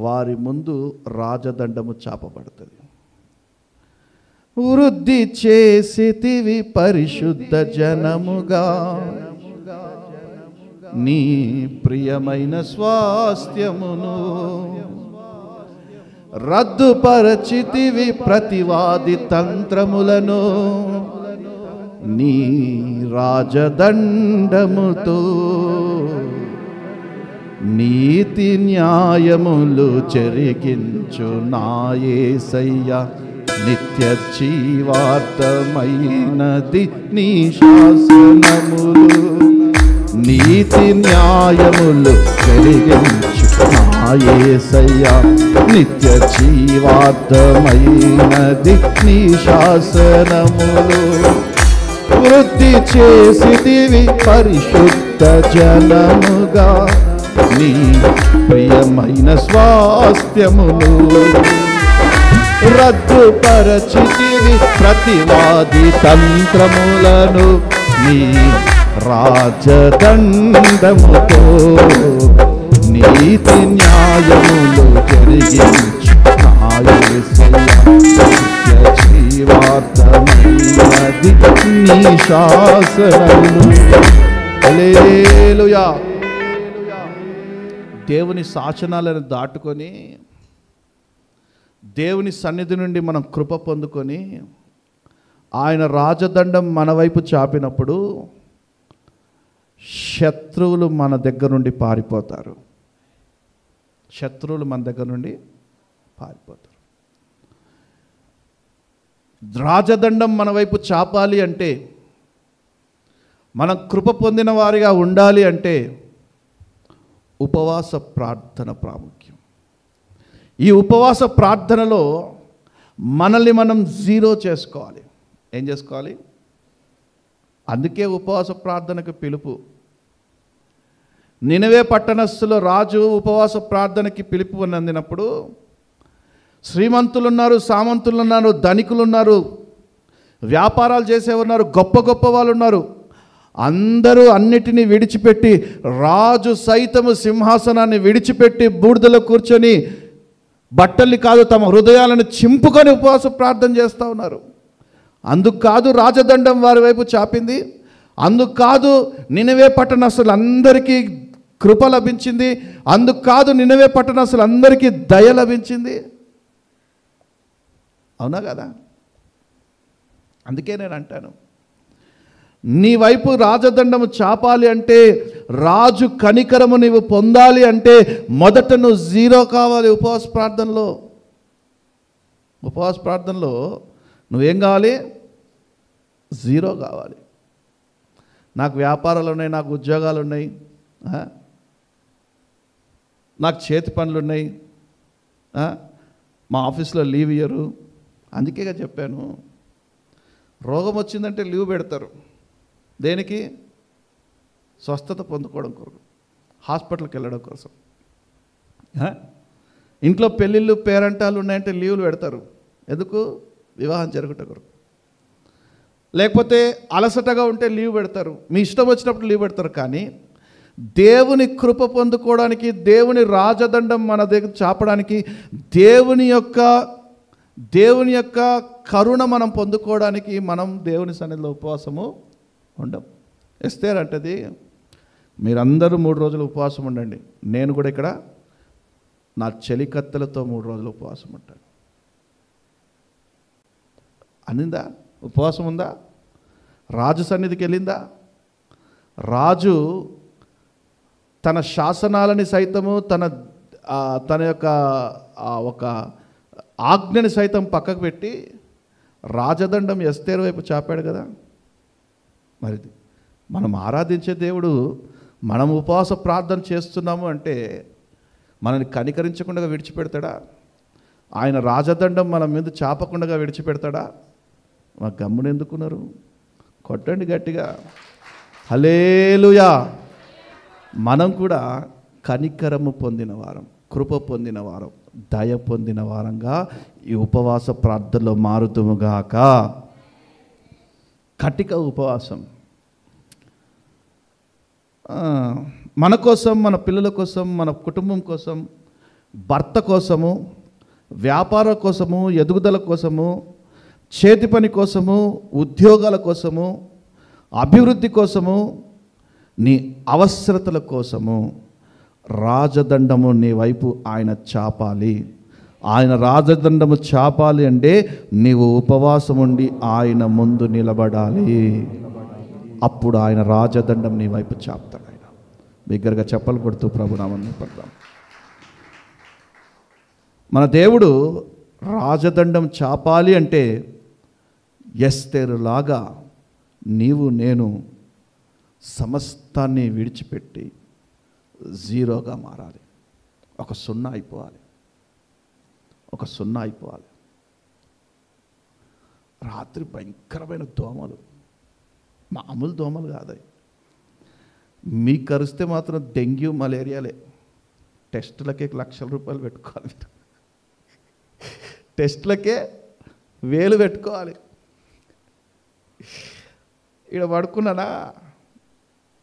వారి ముందు రాజదండము చాపబడుతుంది. వృద్ధి చేసితివి పరిశుద్ధ జనముగా, నీ ప్రియమైన స్వాస్థ్యమును రద్దుపరచితివి ప్రతివాది తంత్రములను. నీ రాజదండముతో నీతి న్యాయములు చెరిగించు నా యేసయ్య నిత్య జీవార్థమైనది నీ శాసనములు నీతి న్యాయములు చెరిగించు నా యేసయ్య నిత్య జీవార్థమైనది నీ శాసనములు వృద్ధి చేసితివి పరిశుద్ధ జనముగా నీ ప్రియమైన స్వాస్థ్యములు రద్దుపరచితివి ప్రతివాది తంత్రములను నీ రాజదండముతో నీతి న్యాయములు జరిగించు నా యేసయ్య నిత్య జీవార్థమైనది నీ శాసనములు. హల్లెలూయా. దేవుని శాసనాలను దాటుకొని దేవుని సన్నిధి నుండి మనం కృప పొందుకొని ఆయన రాజదండం మన వైపు చాపినప్పుడు శత్రువులు మన దగ్గర నుండి పారిపోతారు. శత్రువులు మన దగ్గర నుండి పారిపోతారు. రాజదండం మన వైపు చాపాలి అంటే, మనం కృప పొందిన వారిగా ఉండాలి అంటే ఉపవాస ప్రార్థన ప్రాముఖ్యం. ఈ ఉపవాస ప్రార్థనలో మనల్ని మనం జీరో చేసుకోవాలి. ఏం చేసుకోవాలి? అందుకే ఉపవాస ప్రార్థనకు పిలుపు. నినవే పట్టణస్థుల రాజు ఉపవాస ప్రార్థనకి పిలుపు అందినప్పుడు శ్రీమంతులు ఉన్నారు, సామంతులు ఉన్నారు, ధనికులు ఉన్నారు, వ్యాపారాలు చేసేవారు ఉన్నారు, గొప్ప గొప్ప వాళ్ళు ఉన్నారు. అందరూ అన్నిటినీ విడిచిపెట్టి, రాజు సైతము సింహాసనాన్ని విడిచిపెట్టి బూడిదలో కూర్చొని బట్టల్ని కాదు తమ హృదయాలను చింపుకొని ఉపవాస ప్రార్థన చేస్తూ ఉన్నారు. అందుకు కాదు రాజదండం వారి వైపు చాపింది, అందుకు కాదు నినవే పట్టణస్థులు అందరికీ కృప లభించింది, అందుకు కాదు నినవే పట్టణస్థులు అందరికీ దయ లభించింది. అవునా కదా? అందుకే నేను అంటాను, నీ వైపు రాజదండము చాపాలి అంటే, రాజు కనికరము నీవు పొందాలి అంటే మొదట నువ్వు జీరో కావాలి. ఉపవాస ప్రార్థనలో నువ్వేం కావాలి? జీరో కావాలి. నాకు వ్యాపారాలు ఉన్నాయి, నాకు ఉద్యోగాలు ఉన్నాయి, నాకు చేతి పనులు ఉన్నాయి, మా ఆఫీస్లో లీవ్ ఇయ్యరు. అందుకే చెప్పాను, రోగం వచ్చిందంటే లీవ్ పెడతారు. దేనికి? స్వస్థత పొందుకోవడం కొరకు, హాస్పిటల్కి వెళ్ళడం కోసం. ఇంట్లో పెళ్ళిళ్ళు పేరంటాలు ఉన్నాయంటే లీవ్లు పెడతారు. ఎందుకు? వివాహం జరుగుట కొరకు. లేకపోతే అలసటగా ఉంటే లీవ్ పెడతారు. మీ ఇష్టం వచ్చినప్పుడు లీవ్ పెడతారు. కానీ దేవుని కృప పొందుకోవడానికి, దేవుని రాజదండం మన దగ్గర చాపడానికి, దేవుని యొక్క కరుణ మనం పొందుకోవడానికి మనం దేవుని సన్నిధిలో ఉపవాసము ఉండం. ఎస్తేర్ అంటది, మీరందరూ 3 రోజులు ఉపవాసం ఉండండి, నేను కూడా ఇక్కడ నా చెలికత్తెలతో 3 రోజులు ఉపవాసం ఉంటాను అనిందా? ఉపవాసం ఉందా? రాజు సన్నిధికి వెళ్ళిందా? రాజు తన శాసనాలని సైతము తన యొక్క ఒక ఆజ్ఞని సైతం పక్కకు పెట్టి రాజదండం ఎస్తేరు వైపు చాపాడు కదా. మరి మనం ఆరాధించే దేవుడు, మనం ఉపవాస ప్రార్థన చేస్తున్నాము అంటే మనల్ని కనికరించకుండా విడిచిపెడతాడా? ఆయన రాజదండం మన మీద చాపకుండా విడిచిపెడతాడా? మా గమ్మున ఎందుకున్నారు? కొట్టండి గట్టిగా, హల్లెలూయా. మనం కూడా కనికరము పొందిన వారం, కృప పొందిన వారం, దయ పొందిన వారంగా ఈ ఉపవాస ప్రార్థనలో మారుతుముగాక. కటిక ఉపవాసం మన కోసం, మన పిల్లల కోసం, మన కుటుంబం కోసం, భర్త కోసము, వ్యాపారం కోసము, ఎదుగుదల కోసము, చేతి పని కోసము, ఉద్యోగాల కోసము, అభివృద్ధి కోసము, నీ అవసరతల కోసము రాజదండము నీ వైపు ఆయన చాపాలి. ఆయన రాజదండము చాపాలి అంటే నీవు ఉపవాసం ఉండి ఆయన ముందు నిలబడాలి. అప్పుడు ఆయన రాజదండం నీ వైపు చాపుతాడు. ఆయన బిగ్గరగా చెప్పలు కొడుతూ ప్రభునామాన్ని పడతాం. మన దేవుడు రాజదండం చాపాలి అంటే ఎస్తేరులాగా నీవు నేను సమస్తాన్ని విడిచిపెట్టి జీరోగా మారాలి. ఒక సున్నా అయిపోవాలి. రాత్రి భయంకరమైన దోమలు, మామూలు దోమలు కాదాయి. మీకు కరిస్తే మాత్రం డెంగ్యూ మలేరియాలే. టెస్టులకే లక్షల రూపాయలు పెట్టుకోవాలి. మీరు టెస్టులకే 1000 పెట్టుకోవాలి. ఇక్కడ పడుకున్నానా,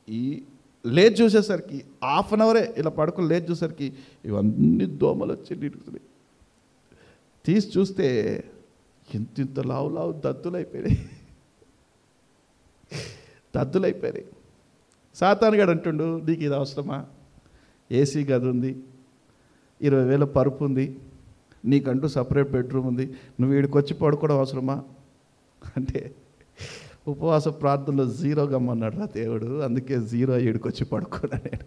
ఈ లేచి చూసేసరికి హాఫ్ అన్ అవరే ఇలా పడుకుని లేచి చూసేసరికి ఇవన్నీ దోమలు వచ్చి నిలుగుతున్నాయి. తీసి చూస్తే ఇంత లావు దద్దులైపోయినాయి. సాతానుగాడు అంటుండు, నీకు ఇది అవసరమా? ఏసీ గది ఉంది, 20,000 పరుపు ఉంది, నీకంటూ సపరేట్ బెడ్రూమ్ ఉంది, నువ్వు వీడికి వచ్చి పడుకోవడం అవసరమా అంటే ఉపవాస ప్రార్థనలో 0 గమ్మన్నాడు రా దేవుడు. అందుకే 0 వీడికొచ్చి పడుకోడా. నేను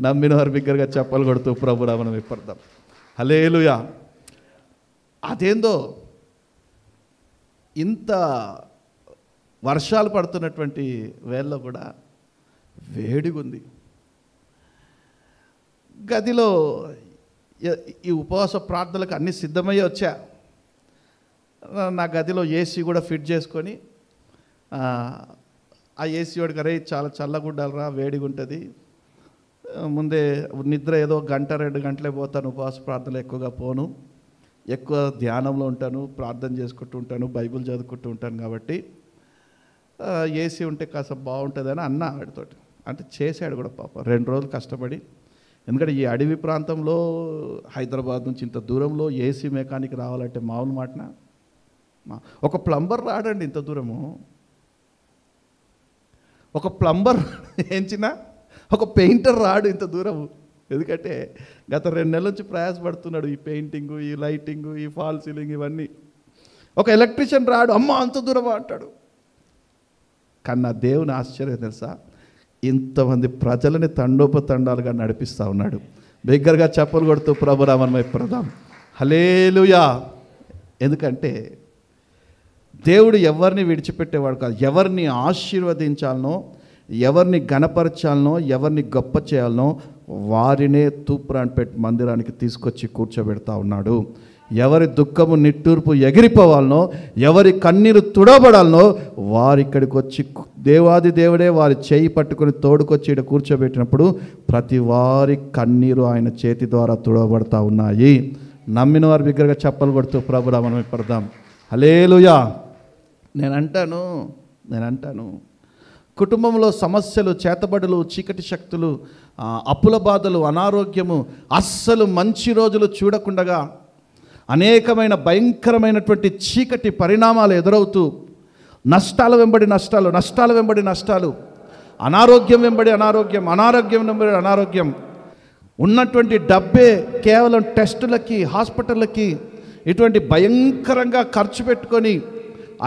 నమ్మిన వారు బిగ్గరగా చెప్పలు కొడుతూ ప్రభునామం విప్పడదాం. హల్లెలూయా. అదేందో ఇంత వర్షాలు పడుతున్నటువంటి వేళలో కూడా వేడిగుంది. గదిలో ఈ ఉపవాస ప్రార్థనలకు అన్నీ సిద్ధమయ్యి వచ్చా. నా గదిలో ఏసీ కూడా ఫిట్ చేసుకొని ఆ ఏసీ వాడికి అరే చాలా చల్లగుండాలరా, వేడిగా ఉంటుంది, ముందే నిద్ర ఏదో 1-2 గంటలే పోతాను, ఉపవాస ప్రార్థనలు ఎక్కువగా పోను, ఎక్కువ ధ్యానంలో ఉంటాను, ప్రార్థన చేసుకుంటూ ఉంటాను, బైబిల్ చదువుకుంటూ ఉంటాను, కాబట్టి ఏసీ ఉంటే కాస్త బాగుంటుందని అన్న వాడితోటి. అంటే చేశాడు కూడా పాప 2 రోజులు కష్టపడి. ఎందుకంటే ఈ అడవి ప్రాంతంలో హైదరాబాద్ నుంచి ఇంత దూరంలో ఏసీ మెకానిక్ రావాలంటే మామూలు మాటన. ఒక ప్లంబర్ రాడండి ఇంత దూరము. ఒక ప్లంబర్ ఏంచినా ఒక పెయింటర్ రాడు ఇంత దూరము. ఎందుకంటే గత 2 నెలల నుంచి ప్రయాసపడుతున్నాడు ఈ పెయింటింగు, ఈ లైటింగు, ఈ ఫాల్ సీలింగ్ ఇవన్నీ. ఒక ఎలక్ట్రీషియన్ రాడు, అమ్మ అంత దూరమా అంటాడు. కానీ నా దేవుని ఆశ్చర్యం తెలుసా, ఇంతమంది ప్రజలని తండోపతండాలుగా నడిపిస్తూ ఉన్నాడు. బిగ్గరగా చెప్పలు కొడుతూ ప్రభునామం ప్రదాం. హల్లెలూయా. ఎందుకంటే దేవుడు ఎవరిని విడిచిపెట్టేవాడు కాదు. ఎవరిని ఆశీర్వదించాలనో, ఎవరిని గణపరచాలనో, ఎవరిని గొప్ప చేయాలనో వారినే తూప్రాన్పేట్ మందిరానికి తీసుకొచ్చి కూర్చోబెడతా ఉన్నాడు. ఎవరి దుఃఖము నిట్టూర్పు ఎగిరిపోవాలనో, ఎవరి కన్నీరు తుడబడాలనో వారి ఇక్కడికి వచ్చి దేవాది దేవుడే వారి చేయి పట్టుకొని తోడుకొచ్చి ఇక్కడ కూర్చోబెట్టినప్పుడు ప్రతి వారి కన్నీరు ఆయన చేతి ద్వారా తుడబడతా ఉన్నాయి. నమ్మిన వారి బిగ్గరగా చెప్పలు కొడుతూ ప్రభునామం పడదాం. హల్లెలూయా. నేను అంటాను కుటుంబంలో సమస్యలు, చేతబడులు, చీకటి శక్తులు, అప్పుల బాధలు, అనారోగ్యము, అస్సలు మంచి రోజులు చూడకుండగా అనేకమైన భయంకరమైనటువంటి చీకటి పరిణామాలు ఎదురవుతూ నష్టాల వెంబడి నష్టాలు, అనారోగ్యం వెంబడి అనారోగ్యం, ఉన్నటువంటి డబ్బే కేవలం టెస్టులకి, హాస్పిటళ్ళకి ఇటువంటి భయంకరంగా ఖర్చు పెట్టుకొని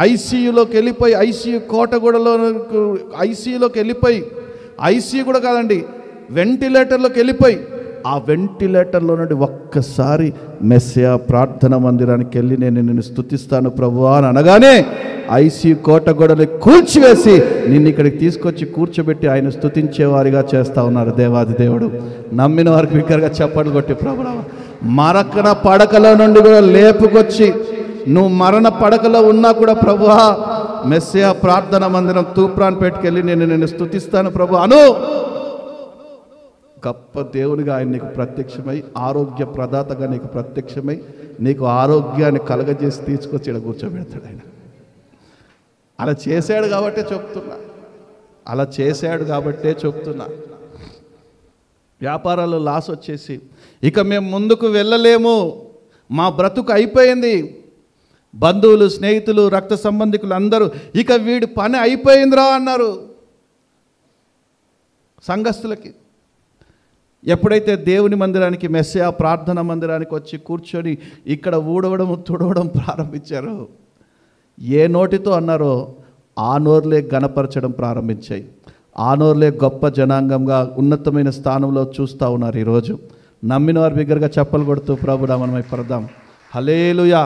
ఐసీయూలోకి వెళ్ళిపోయి, ఐసీయూలోకి వెళ్ళిపోయి, ఐసీయూ కూడా కాదండి, వెంటిలేటర్లోకి వెళ్ళిపోయి ఆ వెంటిలేటర్లో నుండి ఒక్కసారి మెస్సియా ప్రార్థన మందిరానికి వెళ్ళి నేను నిన్ను స్తుతిస్తాను ప్రభువా అని అనగానే ఐసీయూ కోటగోడలు కూల్చివేసి నిన్ను ఇక్కడికి తీసుకొచ్చి కూర్చోబెట్టి ఆయన స్తుతించేవారిగా చేస్తూ ఉన్నారు దేవాది దేవుడు. నమ్మిన వారికి బిగ్గరగా చప్పట్లు కొట్టి ప్రభువా మరణ పడకలో నుండి కూడా లేపుకొచ్చి, నువ్వు మరణ పడకలో ఉన్నా కూడా ప్రభువా మెస్సియా ప్రార్థన మందిరం తూప్రాన్పేటకి వెళ్ళి నేను నిన్ను స్తుతిస్తాను ప్రభు అను. గొప్ప దేవునిగా ఆయన నీకు ప్రత్యక్షమై, ఆరోగ్య ప్రదాతగా నీకు ప్రత్యక్షమై, నీకు ఆరోగ్యాన్ని కలగజేసి తీసుకొచ్చి ఇక్కడ కూర్చోబెడతాడు ఆయన. అలా చేశాడు కాబట్టే చెప్తున్నా. వ్యాపారాల్లో లాస్ వచ్చేసి ఇక మేము ముందుకు వెళ్ళలేము, మా బ్రతుకు అయిపోయింది, బంధువులు, స్నేహితులు, రక్త సంబంధికులు అందరూ ఇక వీడి పని అయిపోయిందిరా అన్నారు సంఘస్థులకి. ఎప్పుడైతే దేవుని మందిరానికి మెస్సియా ప్రార్థన మందిరానికి వచ్చి కూర్చొని ఇక్కడ ఊడవడం తుడవడం ప్రారంభించారో, ఏ నోటితో అన్నారో ఆ నోర్లే గణపరచడం ప్రారంభించాయి. ఆ నోర్లే గొప్ప జనాంగంగా ఉన్నతమైన స్థానంలో చూస్తూ ఉన్నారు. ఈరోజు నమ్మిన వారి బిగ్గరగా చప్పలు కొడుతూ ప్రభు నామమున పడదాం. హల్లెలూయా.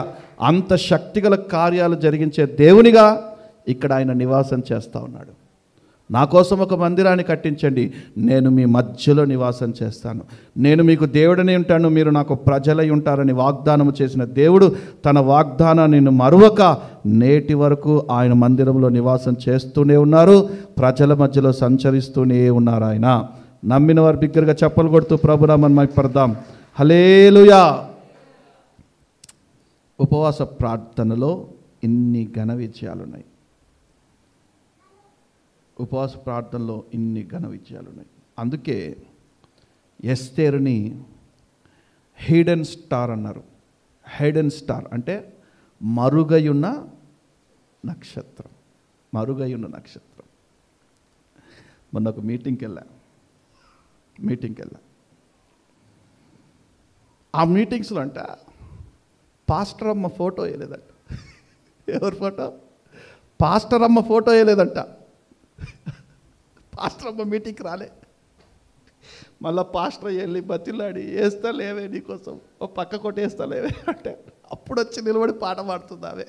అంత శక్తిగల కార్యాలు జరిగించే దేవునిగా ఇక్కడ ఆయన నివాసం చేస్తూ ఉన్నాడు. నా కోసం ఒక మందిరాన్ని కట్టించండి, నేను మీ మధ్యలో నివాసం చేస్తాను, నేను మీకు దేవుడని ఉంటాను, మీరు నాకు ప్రజలై ఉంటారని వాగ్దానం చేసిన దేవుడు తన వాగ్దానాన్ని మరువక నేటి వరకు ఆయన మందిరంలో నివాసం చేస్తూనే ఉన్నారు, ప్రజల మధ్యలో సంచరిస్తూనే ఉన్నారు. ఆయన నమ్మిన వారి బిగ్గరగా చప్పలు కొడుతూ ప్రభునామమున పడదాం. హల్లెలూయా. ఉపవాస ప్రార్థనలో ఇన్ని ఘన విజయాలున్నాయి. ఉపవాస ప్రార్థనలో ఇన్ని ఘన విజయాలున్నాయి. అందుకే ఎస్తేరుని హిడెన్ స్టార్ అన్నారు. హిడెన్ స్టార్ అంటే మరుగయున్న నక్షత్రం. మరుగయున్న నక్షత్రం. మొన్న ఒక మీటింగ్కి వెళ్ళా. ఆ మీటింగ్స్లో అంట పాస్టర్ అమ్మ ఫోటో వేయలేదంట. ఎవరి ఫోటో? పాస్టర్ అమ్మ ఫోటో వేయలేదంట. పాస్టర్ అమ్మ మీటింగ్కి రాలే. మళ్ళీ పాస్టర్ వెళ్ళి బతిలాడి, వేస్తా లేవే నీకోసం, ఓ పక్క కొట్టేస్తా లేవే అంటే అప్పుడు వచ్చి నిలబడి పాట పాడుతుందావే.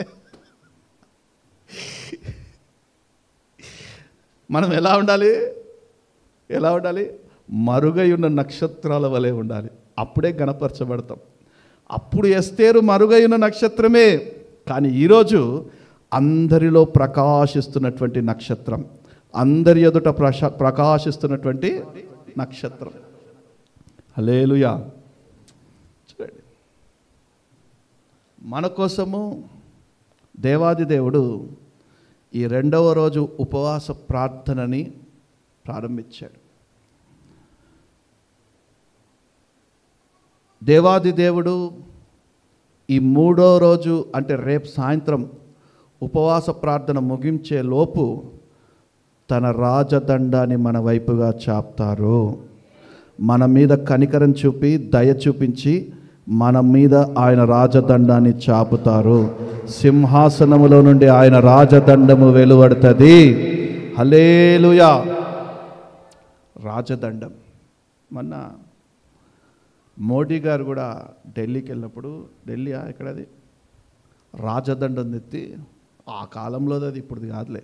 మనం ఎలా ఉండాలి? మరుగై ఉన్న నక్షత్రాల వలె ఉండాలి. అప్పుడే గణపరచబడతాం. అప్పుడు ఎస్తేరు మరుగై ఉన్న నక్షత్రమే. కానీ ఈరోజు అందరిలో ప్రకాశిస్తున్నటువంటి నక్షత్రం, అందరి ఎదుట ప్రకాశిస్తున్నటువంటి నక్షత్రం. హల్లెలూయా. చూడండి, మన కోసము దేవాది దేవుడు ఈ 2వ రోజు ఉపవాస ప్రార్థనని ప్రారంభించాడు. దేవాది దేవుడు ఈ 3వ రోజు అంటే రేపు సాయంత్రం ఉపవాస ప్రార్థన ముగించే లోపు తన రాజదండాన్ని మన వైపుగా చాపుతారు. మన మీద కనికరం చూపి దయ చూపించి మన మీద ఆయన రాజదండాన్ని చాపుతారు. సింహాసనములో నుండి ఆయన రాజదండము వెలువడుతుంది. హల్లెలూయా. రాజదండం. మొన్న మోడీ గారు కూడా ఢిల్లీకి వెళ్ళినప్పుడు, ఎక్కడది రాజదండం ఎత్తి, ఆ కాలంలో అది ఇప్పుడు కాదులే,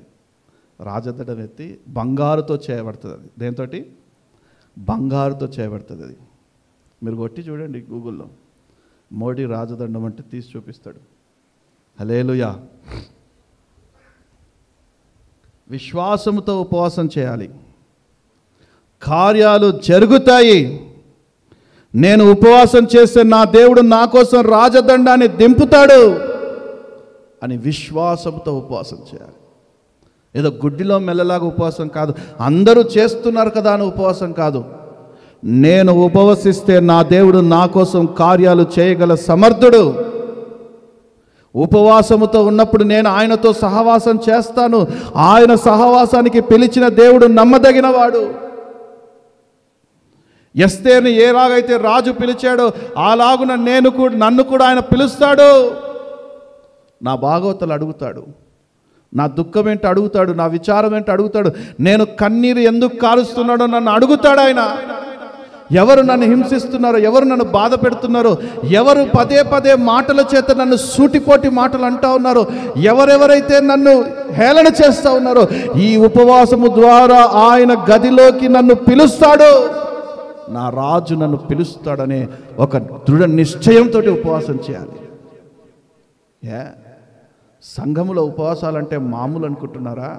రాజదండం ఎత్తి బంగారుతో చేయబడుతుంది. అది దేంతోటి? బంగారుతో చేయబడుతుంది. అది మీరు కొట్టి చూడండి గూగుల్లో, మోడీ రాజదండం అంటే తీసి చూపిస్తాడు. హల్లెలూయా. విశ్వాసముతో ఉపవాసం చేయాలి, కార్యాలు జరుగుతాయి. నేను ఉపవాసం చేస్తే నా దేవుడు నా కోసం రాజదండాన్ని దింపుతాడు అని విశ్వాసంతో ఉపవాసం చేయాలి. ఏదో గుడ్డిలో మెల్లలాగా ఉపవాసం కాదు, అందరూ చేస్తున్నారు కదా అని ఉపవాసం కాదు. నేను ఉపవసిస్తే నా దేవుడు నా కోసం కార్యాలు చేయగల సమర్థుడు. ఉపవాసముతో ఉన్నప్పుడు నేను ఆయనతో సహవాసం చేస్తాను. ఆయన సహవాసానికి పిలిచిన దేవుడు నమ్మదగినవాడు. ఎస్తేరుని ఏలాగైతే రాజు పిలిచాడో అలాగున నన్ను కూడా ఆయన పిలుస్తాడు. నా బాగోతలు అడుగుతాడు, నా దుఃఖం ఏంటో అడుగుతాడు, నా విచారం ఏంటో అడుగుతాడు, నేను కన్నీరు ఎందుకు కారుస్తున్నాడో నన్ను అడుగుతాడు ఆయన. ఎవరు నన్ను హింసిస్తున్నారో, ఎవరు నన్ను బాధ పెడుతున్నారో, ఎవరు పదే పదే మాటల చేత నన్ను సూటిపోటి మాటలు అంటూ ఉన్నారో, ఎవరెవరైతే నన్ను హేళన చేస్తూ ఉన్నారో, ఈ ఉపవాసము ద్వారా ఆయన గదిలోకి నన్ను పిలుస్తాడు. నా రాజు నన్ను పిలుస్తాడనే ఒక దృఢ నిశ్చయంతో ఉపవాసం చేయాలి. సంఘములో ఉపవాసాలంటే మామూలు అనుకుంటున్నారా?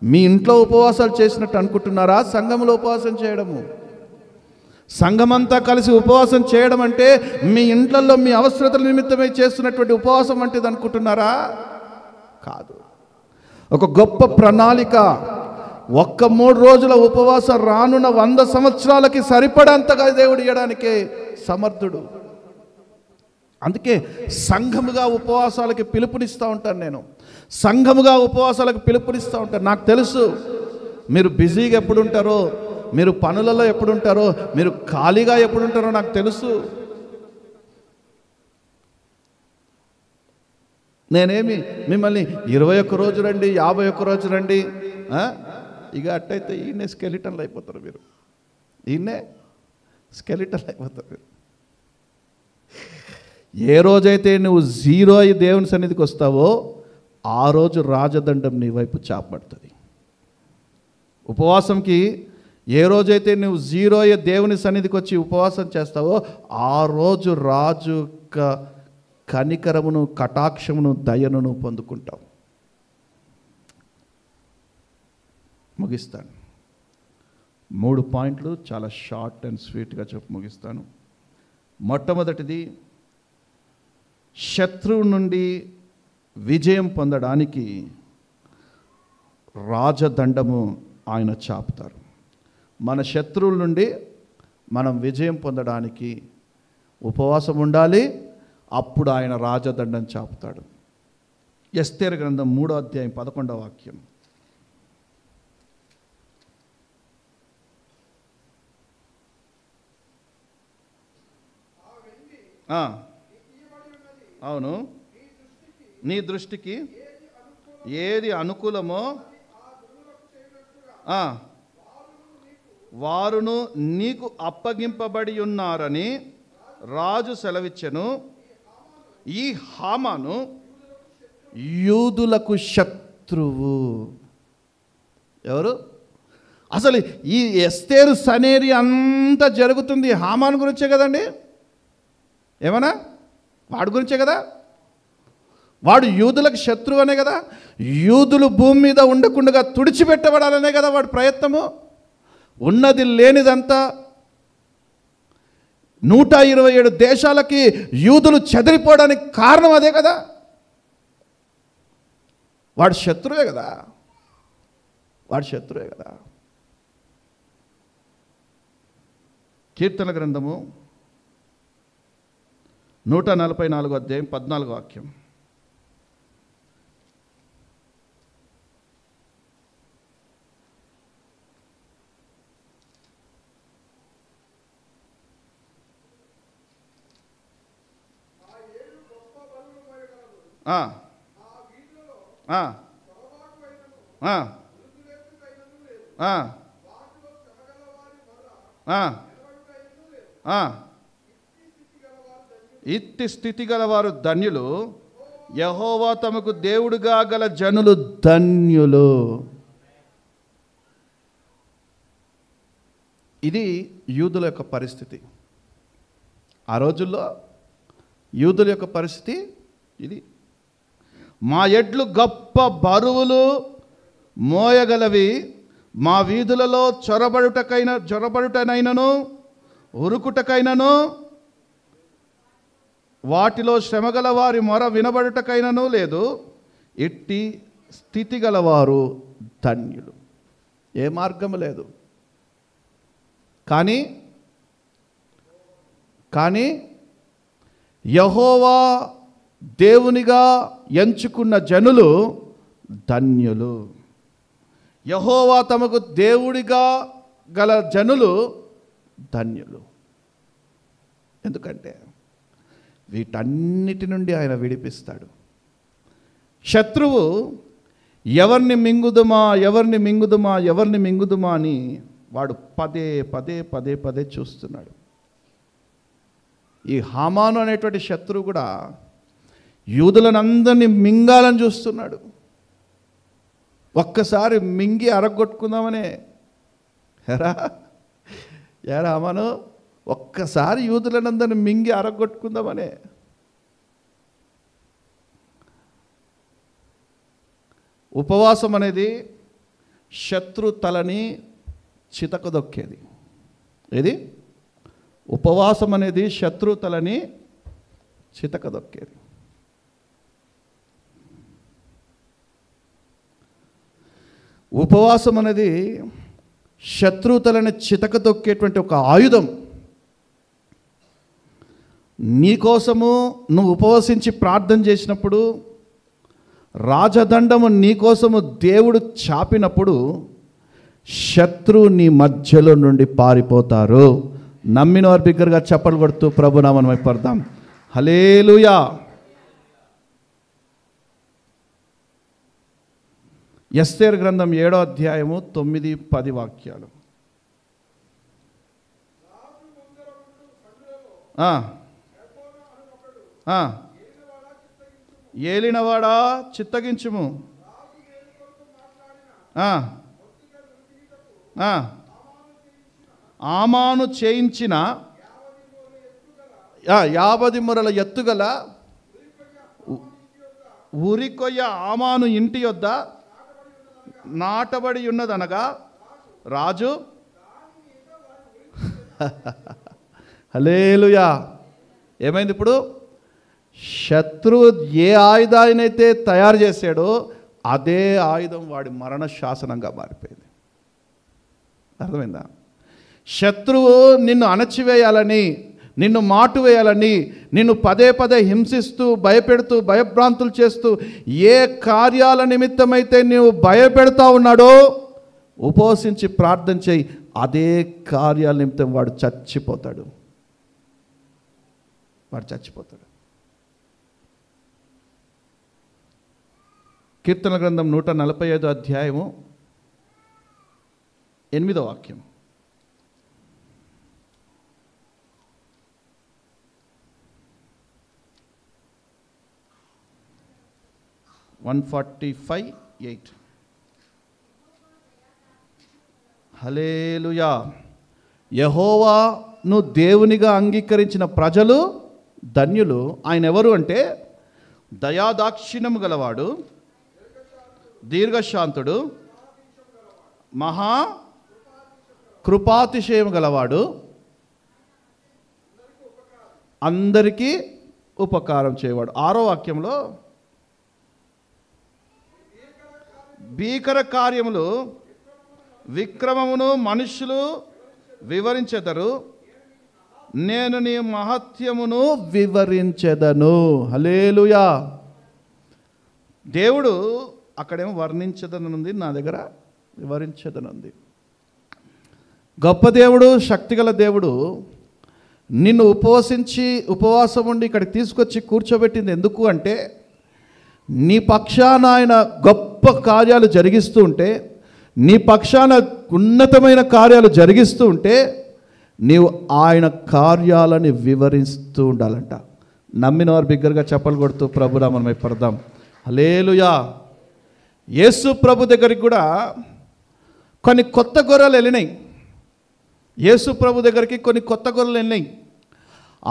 మీ ఇంట్లో ఉపవాసాలు చేసినట్టు అనుకుంటున్నారా? సంఘములో ఉపవాసం చేయడము, సంఘమంతా కలిసి ఉపవాసం చేయడం అంటే మీ ఇంట్లలో మీ అవసరతల నిమిత్తమై చేస్తున్నటువంటి ఉపవాసం వంటిది అనుకుంటున్నారా? కాదు. ఒక గొప్ప ప్రణాళిక. ఒక్క 3 రోజుల ఉపవాసం రానున్న 100 సంవత్సరాలకి సరిపడంతగా దేవుడు ఇవ్వడానికి సమర్థుడు. అందుకే సంఘముగా ఉపవాసాలకి పిలుపునిస్తూ ఉంటాను. నేను సంఘముగా ఉపవాసాలకు పిలుపునిస్తూ ఉంటాను. నాకు తెలుసు మీరు బిజీగా ఎప్పుడు ఉంటారో, మీరు పనులలో ఎప్పుడు ఉంటారో, మీరు ఖాళీగా ఎప్పుడు ఉంటారో నాకు తెలుసు. నేనేమి మిమ్మల్ని 21 రోజు రండి, 51 రోజు రండి, ఇక అట్టయితే ఈయనే స్కెలిటన్లు అయిపోతారు మీరు. ఈయనే స్కెలిటన్లు అయిపోతారు మీరు. ఏ రోజైతే నువ్వు 0 అయ్యి దేవుని సన్నిధికి వస్తావో ఆ రోజు రాజదండం నీ వైపు చాపబడుతుంది. ఉపవాసంకి ఏ రోజైతే నువ్వు 0 అయ్యి దేవుని సన్నిధికి వచ్చి ఉపవాసం చేస్తావో ఆ రోజు రాజు కనికరమును, కటాక్షమును, దయను పొందుకుంటావు. ముగిస్తాను. 3 పాయింట్లు చాలా షార్ట్ అండ్ స్వీట్గా చెప్పి ముగిస్తాను. మొట్టమొదటిది, శత్రువు నుండి విజయం పొందడానికి రాజదండము ఆయన చాపుతారు. మన శత్రువుల నుండి మనం విజయం పొందడానికి ఉపవాసం ఉండాలి. అప్పుడు ఆయన రాజదండం చాపుతాడు. ఎస్తేరు గ్రంథం 3వ అధ్యాయం 11వ వాక్యం. అవును, నీ దృష్టికి ఏది అనుకూలమో వారును నీకు అప్పగింపబడి ఉన్నారని రాజు సెలవిచ్చెను. ఈ హామాను యూదులకు శత్రువు. ఎవరు? అసలు ఈ ఎస్తేరు సనేరి అంతా జరుగుతుంది హామాను గురించే కదండి. ఏమన్నా వాడి గురించే కదా. వాడు యూదులకు శత్రువు అనే కదా. యూదులు భూమి మీద ఉండకుండా తుడిచిపెట్టబడాలనే కదా వాడి ప్రయత్నము. ఉన్నది లేనిదంతా 127 దేశాలకి యూదులు చెదిరిపోవడానికి కారణం అదే కదా. వాడు శత్రువే కదా. వాడు శత్రువే కదా. కీర్తన గ్రంథము 144వ అధ్యాయం 14వ వాక్యం. ఇట్టి స్థితి గలవారు ధన్యులు, యెహోవా తమకు దేవుడుగా గల జనులు ధన్యులు. ఇది యూదుల యొక్క పరిస్థితి. ఆ రోజుల్లో యూదుల యొక్క పరిస్థితి ఇది. మా ఎడ్లు గొప్ప బరువులు మోయగలవి, మా వీధులలో చొరబడుటనైనను ఉరుకుటకైనను వాటిలో శ్రమగల వారి మొర వినబడుటకైనను లేదు. ఇట్టి స్థితి గలవారు ధన్యులు. ఏ మార్గము లేదు. కానీ యెహోవా దేవునిగా ఎంచుకున్న జనులు ధన్యులు. యెహోవా తమకు దేవుడిగా గల జనులు ధన్యులు. ఎందుకంటే వీటన్నిటి నుండి ఆయన విడిపిస్తాడు. శత్రువు ఎవరిని మింగుదుమా ఎవరిని మింగుదుమా ఎవరిని మింగుదుమా అని వాడు పదే పదే పదే పదే చూస్తున్నాడు. ఈ హామాను అనేటువంటి శత్రువు కూడా యూదులను అందరినీ మింగాలని చూస్తున్నాడు. ఒక్కసారి మింగి అరగొట్టుకుందామనే. ఎరా హామాను, ఒక్కసారి యూదులనందరిని మింగి అరగొట్టుకుందామనే. ఉపవాసం అనేది శత్రు తలని చితకదొక్కేది. ఏది? ఉపవాసం అనేది శత్రు తలని చితకదొక్కేది. ఉపవాసం అనేది శత్రువుతలని చితకదొక్కేటువంటి ఒక ఆయుధం. నీకోసము నువ్వు ఉపవసించి ప్రార్థన చేసినప్పుడు, రాజదండము నీకోసము దేవుడు చాపినప్పుడు శత్రువు నీ మధ్యలో నుండి పారిపోతారు. నమ్మిన వారు బిగ్గరగా చప్పలు కొడుతూ ప్రభునామం వైపడదాం. హల్లెలూయా. ఎస్తేరు గ్రంథం 7వ అధ్యాయము 9-10 వాక్యాలు. ఏలినవాడా చిత్తగించుము, ఆమాను చేయించిన 50 మురల ఎత్తుగల ఉరికొయ్య ఆమాను ఇంటి యొద్ద నాటబడి ఉన్నదనగా రాజు హల్లెలూయా. ఏమైంది ఇప్పుడు? శత్రువు ఏ ఆయుధాన్నైతే తయారు చేశాడో అదే ఆయుధం వాడి మరణ శాసనంగా మారిపోయింది. అర్థమైందా? శత్రువు నిన్ను అణచివేయాలని, నిన్ను మాటు వేయాలని, నిన్ను పదే పదే హింసిస్తూ, భయపెడుతూ, భయభ్రాంతులు చేస్తూ ఏ కార్యాల నిమిత్తమైతే నీవు భయపెడతా ఉన్నాడో ఉపవసించి ప్రార్థన చేయి, అదే కార్యాల నిమిత్తం వాడు చచ్చిపోతాడు. కీర్తన గ్రంథం 145 అధ్యాయము 8వ వాక్యం. హల్లెలూయా. యెహోవాను దేవునిగా అంగీకరించిన ప్రజలు ధన్యులు. ఆయన ఎవరు అంటే దయాదాక్షిణ్యము గలవాడు, దీర్ఘశాంతుడు, మహా కృపాతిశయం గలవాడు, అందరికీ ఉపకారం చేయవాడు. 6వ వాక్యంలో భీకర కార్యములు విక్రమమును మనుషులు వివరించెదరు, నేను నీ మహత్యమును వివరించెదను. హల్లెలూయా. దేవుడు అక్కడేమో వర్ణించదనుంది, నా దగ్గర వివరించదనుంది. గొప్ప దేవుడు, శక్తిగల దేవుడు నిన్ను ఉపవాసం ఉండి ఇక్కడికి తీసుకొచ్చి కూర్చోబెట్టింది ఎందుకు అంటే, నీ పక్షాన ఆయన గొప్ప కార్యాలు జరిగిస్తూ ఉంటే, నీ పక్షాన ఉన్నతమైన కార్యాలు జరిగిస్తూ ఉంటే నీవు ఆయన కార్యాలని వివరిస్తూ ఉండాలంట. నమ్మిన వారు బిగ్గరగా చప్పలు కొడుతూ ప్రభునామం పడదాం. హల్లెలూయా. యేసు ప్రభు దగ్గరికి కూడా కొన్ని కొత్త గొర్రెలు వెళ్ళినాయి. యేసు ప్రభు దగ్గరికి కొన్ని కొత్త గొర్రెలు వెళ్ళినాయి.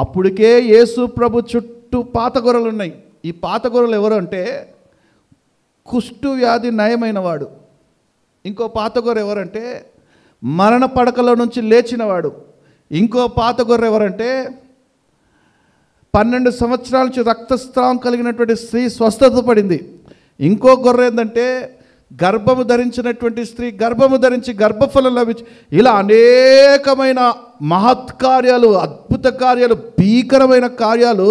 అప్పటికే యేసు ప్రభు చుట్టూ పాత గొర్రెలు ఉన్నాయి. ఈ పాత గొర్రెలు ఎవరు అంటే కుష్టు వ్యాధి నయమైన వాడు. ఇంకో పాత గొర్రె ఎవరంటే మరణ పడకలో నుంచి లేచినవాడు. ఇంకో పాత గొర్రె ఎవరంటే 12 సంవత్సరాల నుంచి రక్తస్రావం కలిగినటువంటి స్త్రీ స్వస్థత పడింది. ఇంకో గొర్రె ఏంటంటే గర్భము ధరించినటువంటి స్త్రీ గర్భము ధరించి గర్భఫలం లభించి, ఇలా అనేకమైన మహత్కార్యాలు, అద్భుత కార్యాలు, భీకరమైన కార్యాలు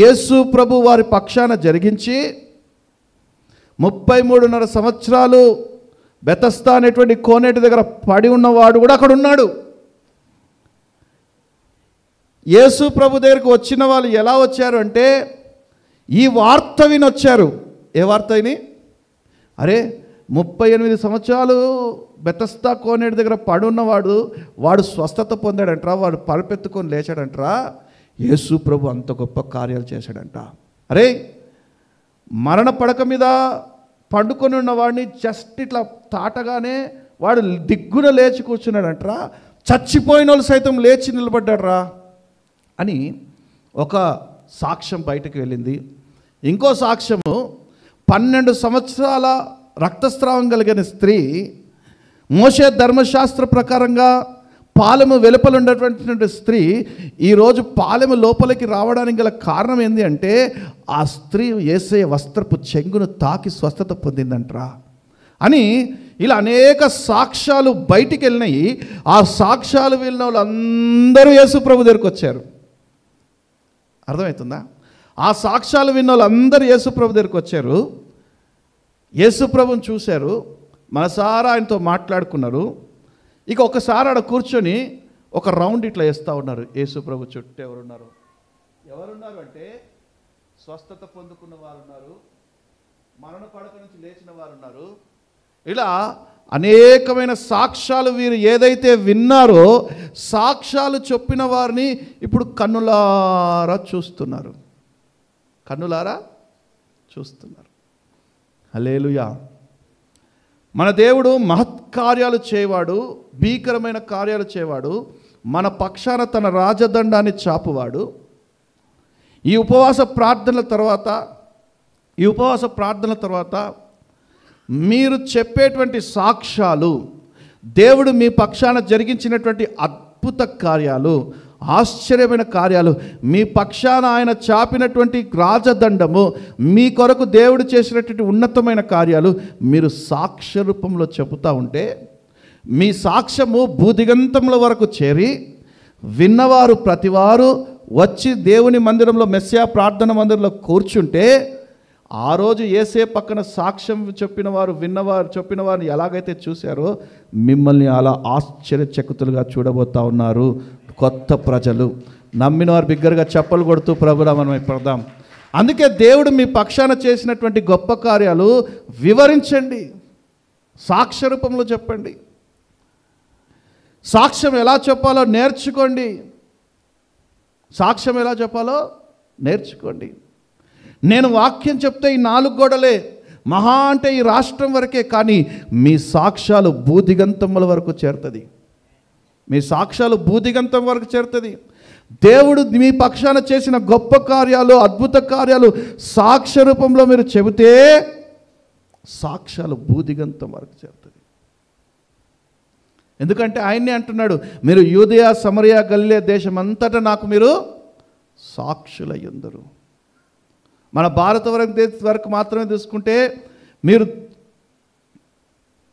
యేసు ప్రభు వారి పక్షాన జరిగించి 33.5 సంవత్సరాలు బెతస్తా అనేటువంటి కోనేటి దగ్గర పడి ఉన్నవాడు కూడా అక్కడ ఉన్నాడు. యేసు ప్రభు దగ్గరికి వచ్చిన వాళ్ళు ఎలా వచ్చారు అంటే ఈ వార్త విని వచ్చారు. ఏ వార్త విని? అరే 38 సంవత్సరాలు బెతస్తా కోనేటి దగ్గర పడి ఉన్నవాడు, వాడు స్వస్థత పొందాడంటరా, వాడు పరుపెత్తుకొని లేచాడంటరా, యేసు ప్రభు అంత గొప్ప కార్యాలు చేశాడంట. అరే మరణ పడక మీద పండుకొని ఉన్నవాడిని జస్ట్ ఇట్లా తాటగానే వాడు దిగ్గున లేచి కూర్చున్నాడంటరా, చచ్చిపోయిన వాళ్ళు సైతం లేచి నిలబడ్డాడరా అని ఒక సాక్ష్యం బయటకు వెళ్ళింది. ఇంకో సాక్ష్యము 12 సంవత్సరాల రక్తస్రావం కలిగిన స్త్రీ మోషే ధర్మశాస్త్ర ప్రకారంగా పాలెము వెలుపల ఉన్నటువంటి స్త్రీ ఈరోజు పాలెము లోపలికి రావడానికి గల కారణం ఏంటి అంటే ఆ స్త్రీ యేసయ్య వస్త్రపు చెంగును తాకి స్వస్థత పొందిందంట్రా అని ఇలా అనేక సాక్ష్యాలు బయటికి వెళ్ళినాయి. ఆ సాక్ష్యాలు వెళ్ళిన వాళ్ళందరూ యేసు ప్రభు దగ్గరికి వచ్చారు. అర్థమవుతుందా? ఆ సాక్ష్యాలు విన్న వాళ్ళందరూ యేసు ప్రభు దగ్గరికి వచ్చారు. యేసు ప్రభుని చూశారు. మనసారా ఆయనతో మాట్లాడుకున్నారు. ఇక ఒకసారి ఆడ కూర్చొని ఒక రౌండ్ ఇట్లా వేస్తూ ఉన్నారు. యేసు ప్రభు చుట్టూ ఎవరున్నారు అంటే స్వస్థత పొందుకున్న వారు ఉన్నారు, మరణ పడక నుంచి లేచిన వారు ఉన్నారు. ఇలా అనేకమైన సాక్ష్యాలు వీరు ఏదైతే విన్నారో సాక్ష్యాలు చెప్పిన వారిని ఇప్పుడు కన్నులారా చూస్తున్నారు. హల్లెలూయా. మన దేవుడు మహత్కార్యాలు చేయవాడు, భీకరమైన కార్యాలు చేయవాడు, మన పక్షాన తన రాజదండాన్ని చాపువాడు. ఈ ఉపవాస ప్రార్థనల తర్వాత మీరు చెప్పేటువంటి సాక్ష్యాలు, దేవుడు మీ పక్షాన జరిగించినటువంటి అద్భుత కార్యాలు, ఆశ్చర్యమైన కార్యాలు, మీ పక్షాన ఆయన చాపినటువంటి రాజదండము, మీ కొరకు దేవుడు చేసినటువంటి ఉన్నతమైన కార్యాలు మీరు సాక్ష్య రూపంలో చెబుతూ ఉంటే మీ సాక్ష్యము భూదిగంతముల వరకు చేరి విన్నవారు ప్రతివారు వచ్చి దేవుని మందిరంలో మెస్సియా ప్రార్థన మందిరంలో కూర్చుంటే ఆ రోజు యేసే పక్కన సాక్ష్యం చెప్పిన వారు చెప్పిన వారిని ఎలాగైతే చూశారో మిమ్మల్ని అలా ఆశ్చర్యచకితులుగా చూడబోతా ఉన్నారు కొత్త ప్రజలు. నమ్మిన వారు బిగ్గరగా చప్పలు కొడుతూ ప్రభునామమున పడదాం. అందుకే దేవుడు మీ పక్షాన చేసినటువంటి గొప్ప కార్యాలు వివరించండి, సాక్ష్య రూపంలో చెప్పండి. సాక్ష్యం ఎలా చెప్పాలో నేర్చుకోండి. నేను వాక్యం చెప్తే ఈ 4 గోడలే, మహా అంటే ఈ రాష్ట్రం వరకే, కానీ మీ సాక్ష్యాలు భూదిగంతముల వరకు చేరుతుంది. దేవుడు మీ పక్షాన చేసిన గొప్ప కార్యాలు, అద్భుత కార్యాలు సాక్ష్య రూపంలో మీరు చెబితే సాక్ష్యాలు భూదిగంతం వరకు చేరుతుంది. ఎందుకంటే ఆయన్నే అంటున్నాడు, మీరు యూదయ సమరయ గలిలయ దేశమంతటా నాకు మీరు సాక్షులయ్యుందురు. మన భారతదేశం వరకు మాత్రమే తీసుకుంటే మీరు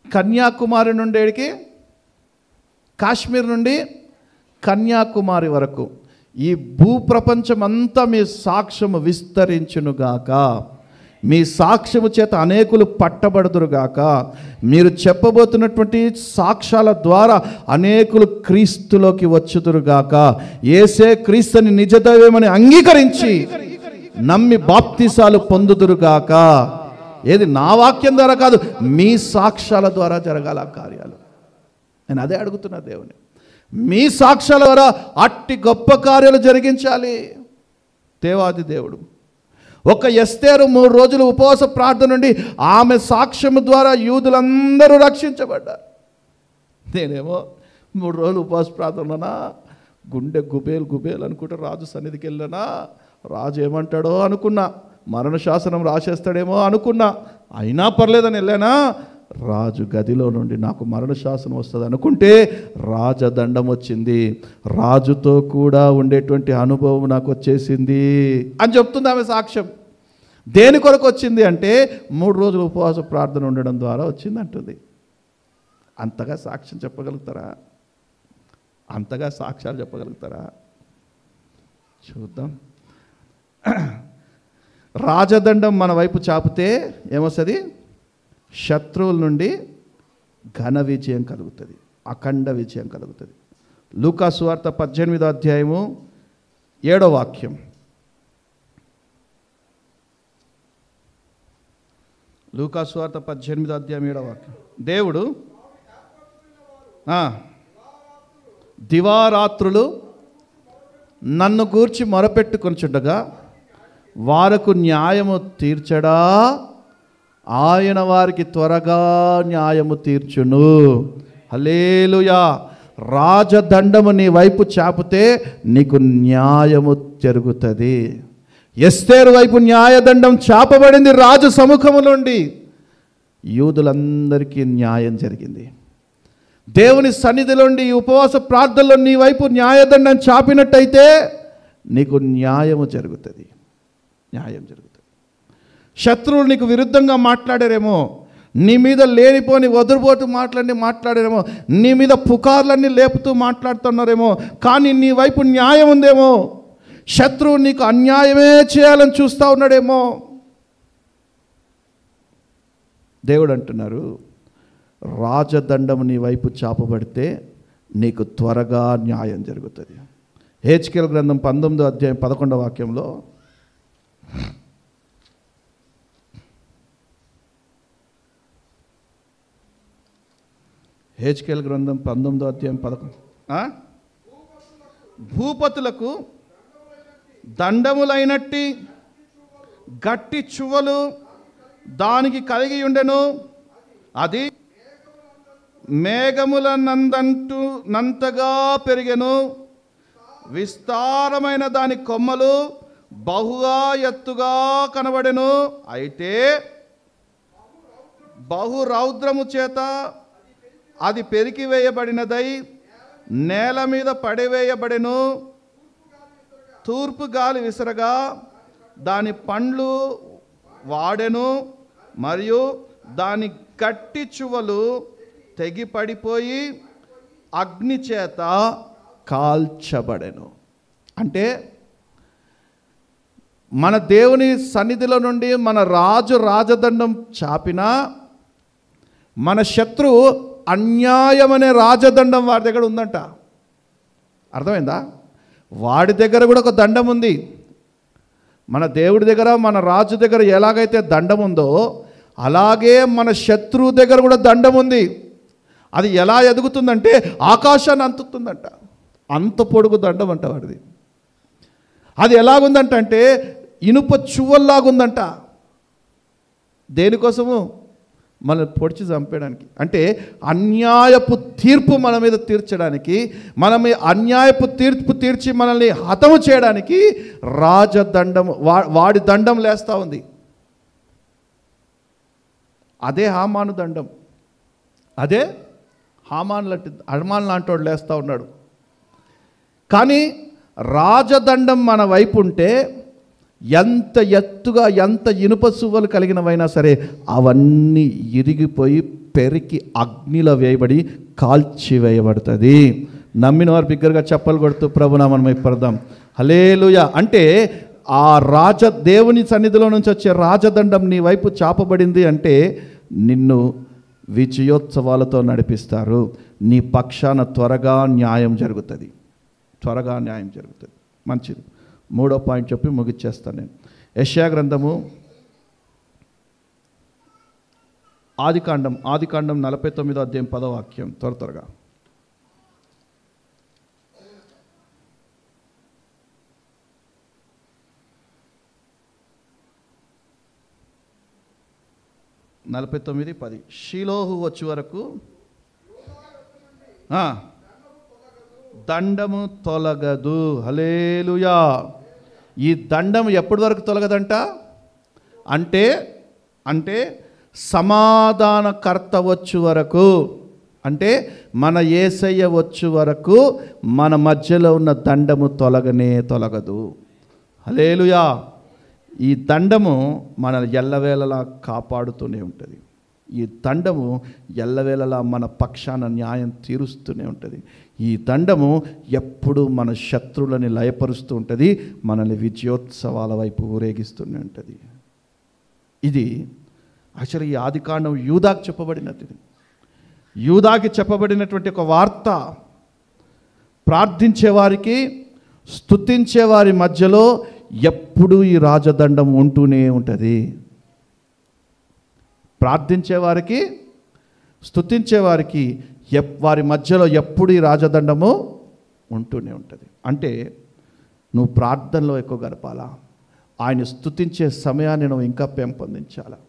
కన్యాకుమారి నుండి కాశ్మీర్ నుండి కన్యాకుమారి వరకు ఈ భూప్రపంచం అంతా మీ సాక్ష్యము విస్తరించునుగాక, మీ సాక్ష్యము చేత అనేకులు పట్టబడుదురుగాక, మీరు చెప్పబోతున్నటువంటి సాక్ష్యాల ద్వారా అనేకులు క్రీస్తులోకి వచ్చుదురుగాక, యేసే క్రీస్తుని నిజదైవమని అంగీకరించి నమ్మి బాప్తిసాలు పొందుదురుగాక. ఏది నా వాక్యం ద్వారా కాదు, మీ సాక్ష్యాల ద్వారా జరగాల కార్యాలు. నేను అదే అడుగుతున్నా దేవుని, మీ సాక్ష్యాల ద్వారా అట్టి గొప్ప కార్యాలు జరిగించాలి దేవాది దేవుడు. ఒక ఎస్తేరు 3 రోజులు ఉపవాస ప్రార్థన నుండి ఆమె సాక్ష్యము ద్వారా యూదులందరూ రక్షించబడ్డారు. నేనేమో 3 రోజులు ఉపవాస ప్రార్థననా, గుండె గుబేలు అనుకుంటే రాజు సన్నిధికి వెళ్ళనా, రాజు ఏమంటాడో అనుకున్నా, మరణ శాసనం రాసేస్తాడేమో అనుకున్నా, అయినా పర్లేదని వెళ్ళానా, రాజు గదిలో నుండి నాకు మరణ శాసనం వస్తుంది అనుకుంటే రాజదండం వచ్చింది, రాజుతో కూడా ఉండేటువంటి అనుభవం నాకు వచ్చేసింది అని చెప్తుంది ఆమె సాక్ష్యం. దేని కొరకు వచ్చింది అంటే 3 రోజులు ఉపవాస ప్రార్థన ఉండడం ద్వారా వచ్చింది అంటుంది. అంతగా సాక్ష్యం చెప్పగలుగుతారా? అంతగా సాక్ష్యాలు చెప్పగలుగుతారా? చూద్దాం. రాజదండం మన వైపు చాపితే ఏమొస్తుంది? శత్రువుల నుండి ఘన విజయం కలుగుతుంది, అఖండ విజయం కలుగుతుంది. లూకా సువార్త 18వ అధ్యాయము 7వ వాక్యం. లూకా సువార్త 18వ అధ్యాయం 7వ వాక్యం. దేవుడు దివారాత్రులు నన్ను గూర్చి మొరపెట్టుకొనుచుండగా వారకు న్యాయము తీర్చడా, ఆయన వారికి త్వరగా న్యాయము తీర్చును. హల్లెలూయా. రాజదండము నీ వైపు చాపితే నీకు న్యాయము జరుగుతుంది. ఎస్తేరు వైపు న్యాయదండం చాపబడింది రాజు సముఖము నుండి, యూదులందరికీ న్యాయం జరిగింది. దేవుని సన్నిధిలోండి ఈ ఉపవాస ప్రార్థనలో నీ వైపు న్యాయదండం చాపినట్టయితే నీకు న్యాయము జరుగుతుంది. శత్రువులు నీకు విరుద్ధంగా మాట్లాడారేమో, నీ మీద లేనిపోని వదురుబోటు మాట్లాడారేమో, నీ మీద పుకార్లన్నీ లేపుతూ మాట్లాడుతున్నారేమో, కానీ నీ వైపు న్యాయం ఉందేమో. శత్రువు నీకు అన్యాయమే చేయాలని చూస్తూ ఉన్నాడేమో. దేవుడు అంటున్నారు, రాజదండం నీ వైపు చాపబడితే నీకు త్వరగా న్యాయం జరుగుతుంది. హెచ్కేల్ గ్రంథం 19వ అధ్యాయం 11వ వాక్యంలో హెచ్కేల్ గ్రంథం 19వ అధ్యాయం 11 భూపతులకు దండములైనట్టి గట్టి చువ్వలు దానికి కలిగి ఉండెను, అది మేఘముల నంతగా పెరిగెను, విస్తారమైన దాని కొమ్మలు బహుగా ఎత్తుగా కనబడెను. అయితే బహు రౌద్రము చేత అది పెరికివేయబడినదై నేల మీద పడివేయబడెను. తూర్పు గాలి విసరగా దాని పండ్లు వాడెను, మరియు దాని గట్టి చువ్వలు తెగి పడిపోయి అగ్ని చేత కాల్చబడెను. అంటే మన దేవుని సన్నిధిలో నుండి మన రాజదండం చాపినా మన శత్రువు అన్యాయం అనే రాజదండం వాడి దగ్గర ఉందంట. అర్థమైందా? వాడి దగ్గర కూడా ఒక దండం ఉంది. మన దేవుడి దగ్గర, మన రాజు దగ్గర ఎలాగైతే దండం ఉందో అలాగే మన శత్రువు దగ్గర కూడా దండం ఉంది. అది ఎలా ఎదుగుతుందంటే ఆకాశాన్ని అంతుతుందంట. అంత పొడుగు దండం అంట వాడిది. అది ఎలాగుందంటే ఇనుప చువ్వల్లాగుందంట. దేనికోసము? మనల్ని పొడిచి చంపేయడానికి. అంటే అన్యాయపు తీర్పు మన మీద తీర్చడానికి, మన అన్యాయపు తీర్పు తీర్చి మనల్ని హతము చేయడానికి రాజదండం, వాడి దండం లేస్తూ ఉంది. అదే హామాను దండం. అదే హామాన్ లాంటి వాడు లేస్తూ ఉన్నాడు. కానీ రాజదండం మన వైపు ఉంటే ఎంత ఎత్తుగా, ఎంత ఇనుప సువ్వలు కలిగినవైనా సరే అవన్నీ ఇరిగిపోయి పెరికి అగ్నిలో వేయబడి కాల్చివేయబడుతుంది. నమ్మిన వారు బిగ్గరగా చప్పలు కొడుతూ ప్రభునామం పడదాం. హల్లెలూయా. అంటే ఆ దేవుని సన్నిధిలో నుంచి వచ్చే రాజదండం నీ వైపు చాపబడింది అంటే నిన్ను విజయోత్సవాలతో నడిపిస్తారు. నీ పక్షాన త్వరగా న్యాయం జరుగుతుంది. మంచిది. 3వ పాయింట్ చెప్పి ముగిచ్చేస్తాను నేను. యెషయా గ్రంథము ఆదికాండం 49వ అధ్యాయం 10వ వాక్యం త్వరగా. షీలోహు వచ్చే వరకు దండము తొలగదు. హల్లెలూయా. ఈ దండం ఎప్పటి వరకు తొలగదంట అంటే సమాధానకర్త వచ్చు వరకు, అంటే మన యేసయ్య వచ్చు వరకు మన మధ్యలో ఉన్న దండము తొలగదు. హల్లెలూయా. ఈ దండము మనల్ని ఎల్లవేళలా కాపాడుతూనే ఉంటుంది. ఈ దండము ఎల్లవేళలా మన పక్షాన న్యాయం తీరుస్తూనే ఉంటుంది. ఈ దండము ఎప్పుడు మన శత్రువులని లయపరుస్తూ ఉంటుంది, మనల్ని విజయోత్సవాల వైపు ఊరేగిస్తూనే ఉంటుంది. ఇది యాక్చువల్లీ ఈ ఆదికాండం యూదాకి చెప్పబడినది. యూదాకి చెప్పబడినటువంటి ఒక వార్త. ప్రార్థించేవారికి, స్తుతించేవారి మధ్యలో ఎప్పుడు ఈ రాజదండం ఉంటూనే ఉంటుంది. ప్రార్థించేవారికి, స్తుతించేవారికి వారి మధ్యలో ఎప్పుడు ఈ రాజదండము ఉంటూనే ఉంటుంది. అంటే నువ్వు ప్రార్థనలో ఎక్కువ గడపాలా, ఆయన స్తుతించే సమయాన్ని నువ్వు ఇంకా పెంపొందించాలా.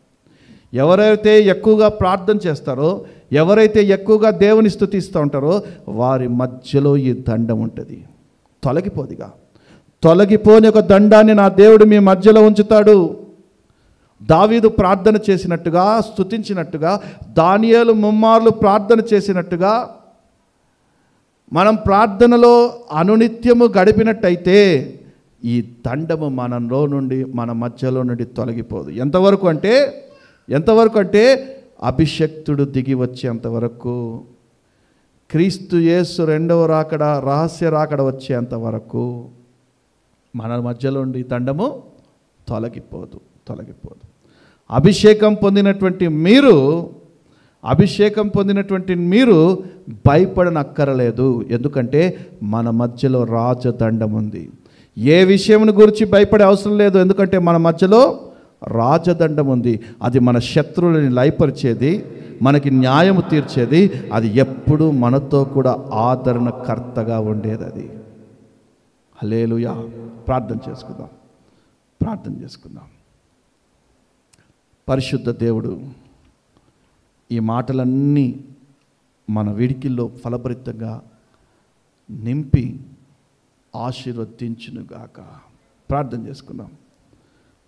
ఎవరైతే ఎక్కువగా ప్రార్థన చేస్తారో, ఎవరైతే ఎక్కువగా దేవుని స్తుతిస్తూ ఉంటారో వారి మధ్యలో ఈ దండం ఉంటుంది. తొలగిపోని ఒక దండాన్ని నా దేవుడు మీ మధ్యలో ఉంచుతాడు. దావీదు ప్రార్థన చేసినట్టుగా, స్తుతించినట్టుగా, దానియేలు ముమ్మార్లు ప్రార్థన చేసినట్టుగా మనం ప్రార్థనలో అనునిత్యము గడిపినట్టయితే ఈ దండము మనలో నుండి, మన మధ్యలో నుండి తొలగిపోదు. ఎంతవరకు అంటే అభిషక్తుడు దిగి వచ్చేంతవరకు, క్రీస్తు యేసు రెండవ రాకడ, రహస్య రాకడ వచ్చేంతవరకు మన మధ్యలో నుండి దండము తొలగిపోదు. అభిషేకం పొందినటువంటి మీరు అభిషేకం పొందినటువంటి మీరు భయపడనక్కరలేదు. ఎందుకంటే మన మధ్యలో రాజదండం ఉంది. ఏ విషయం గురించి భయపడే అవసరం లేదు, ఎందుకంటే మన మధ్యలో రాజదండం ఉంది. అది మన శత్రువులని లయపరిచేది, మనకి న్యాయము తీర్చేది, అది ఎప్పుడూ మనతో కూడా ఆదరణకర్తగా ఉండేది. అది హల్లెలూయా. ప్రార్థన చేసుకుందాం. పరిశుద్ధ దేవుడు ఈ మాటలన్నీ మన విడికిల్లో ఫలభరితంగా నింపి ఆశీర్వదించునుగాక. ప్రార్థన చేసుకుందాం.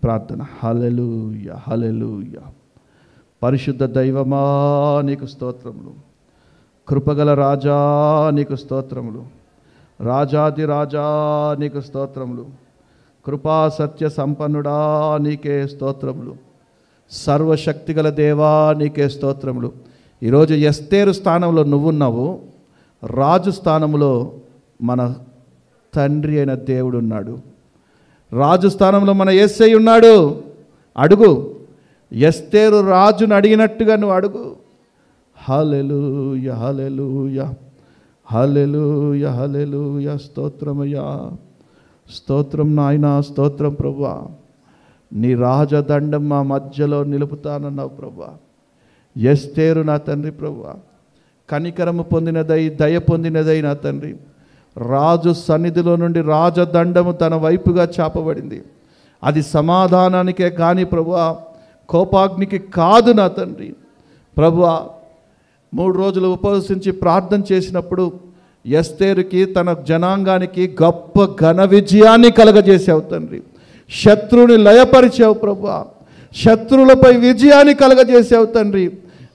ప్రార్థన. హల్లెలూయా, హల్లెలూయా. పరిశుద్ధ దైవమా నీకు స్తోత్రములు, కృపగల రాజా నీకు స్తోత్రములు, రాజాది రాజా నీకు స్తోత్రములు, కృపా సత్య సంపన్నుడా నీకే స్తోత్రములు, సర్వశక్తిగల దేవా నీకే స్తోత్రములు. ఈరోజు ఎస్తేరు స్థానంలో నువ్వున్నావు, రాజు స్థానంలో మన తండ్రి అయిన దేవుడు ఉన్నాడు. రాజు స్థానంలో మన యేసయ్య ఉన్నాడు. అడుగు, ఎస్తేరు రాజును అడిగినట్టుగా నువ్వు అడుగు. హల్లెలూయా, హల్లెలూయా, హల్లెలూయా, హల్లెలూయా. స్తోత్రమయ్యా, స్తోత్రం నాయనా, స్తోత్రం ప్రభువా. నీ రాజదండం మా మధ్యలో నిలుపుతానన్నావు ప్రభువా. ఎస్తేరు నా తండ్రి ప్రభువా, కనికరము పొందినదై, దయ పొందినదై నా తండ్రి, రాజు సన్నిధిలో నుండి రాజదండము తన వైపుగా చాపబడింది. అది సమాధానానికే కానీ ప్రభువా, కోపాగ్నికి కాదు నా తండ్రి. ప్రభువా, 3 రోజులు ఉపవసించి ప్రార్థన చేసినప్పుడు ఎస్తేరుకి, తన జనాంగానికి గొప్ప ఘన విజయాన్ని కలగజేసావు తండ్రి. శత్రువుని లయపరిచావు ప్రభువా, శత్రువులపై విజయాన్ని కలగజేసావు తండ్రి.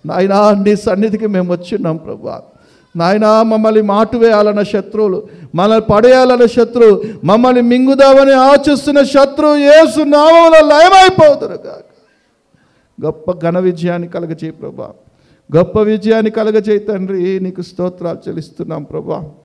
నాయనా, నీ సన్నిధికి మేము వచ్చిన్నాం ప్రభువా. నాయనా, మమ్మల్ని మాటు వేయాలన్న శత్రువులు, మనల్ని పడేయాలన్న శత్రువు, మమ్మల్ని మింగుదామని ఆచిస్తున్న శత్రువు యేసు నామములో లయమైపోదురు కాక. గొప్ప ఘన విజయాన్ని కలగజేయి ప్రభా, గొప్ప విజయాన్ని కలగజేయి తండ్రి. నీకు స్తోత్రాలు చెల్లిస్తున్నాం ప్రభా.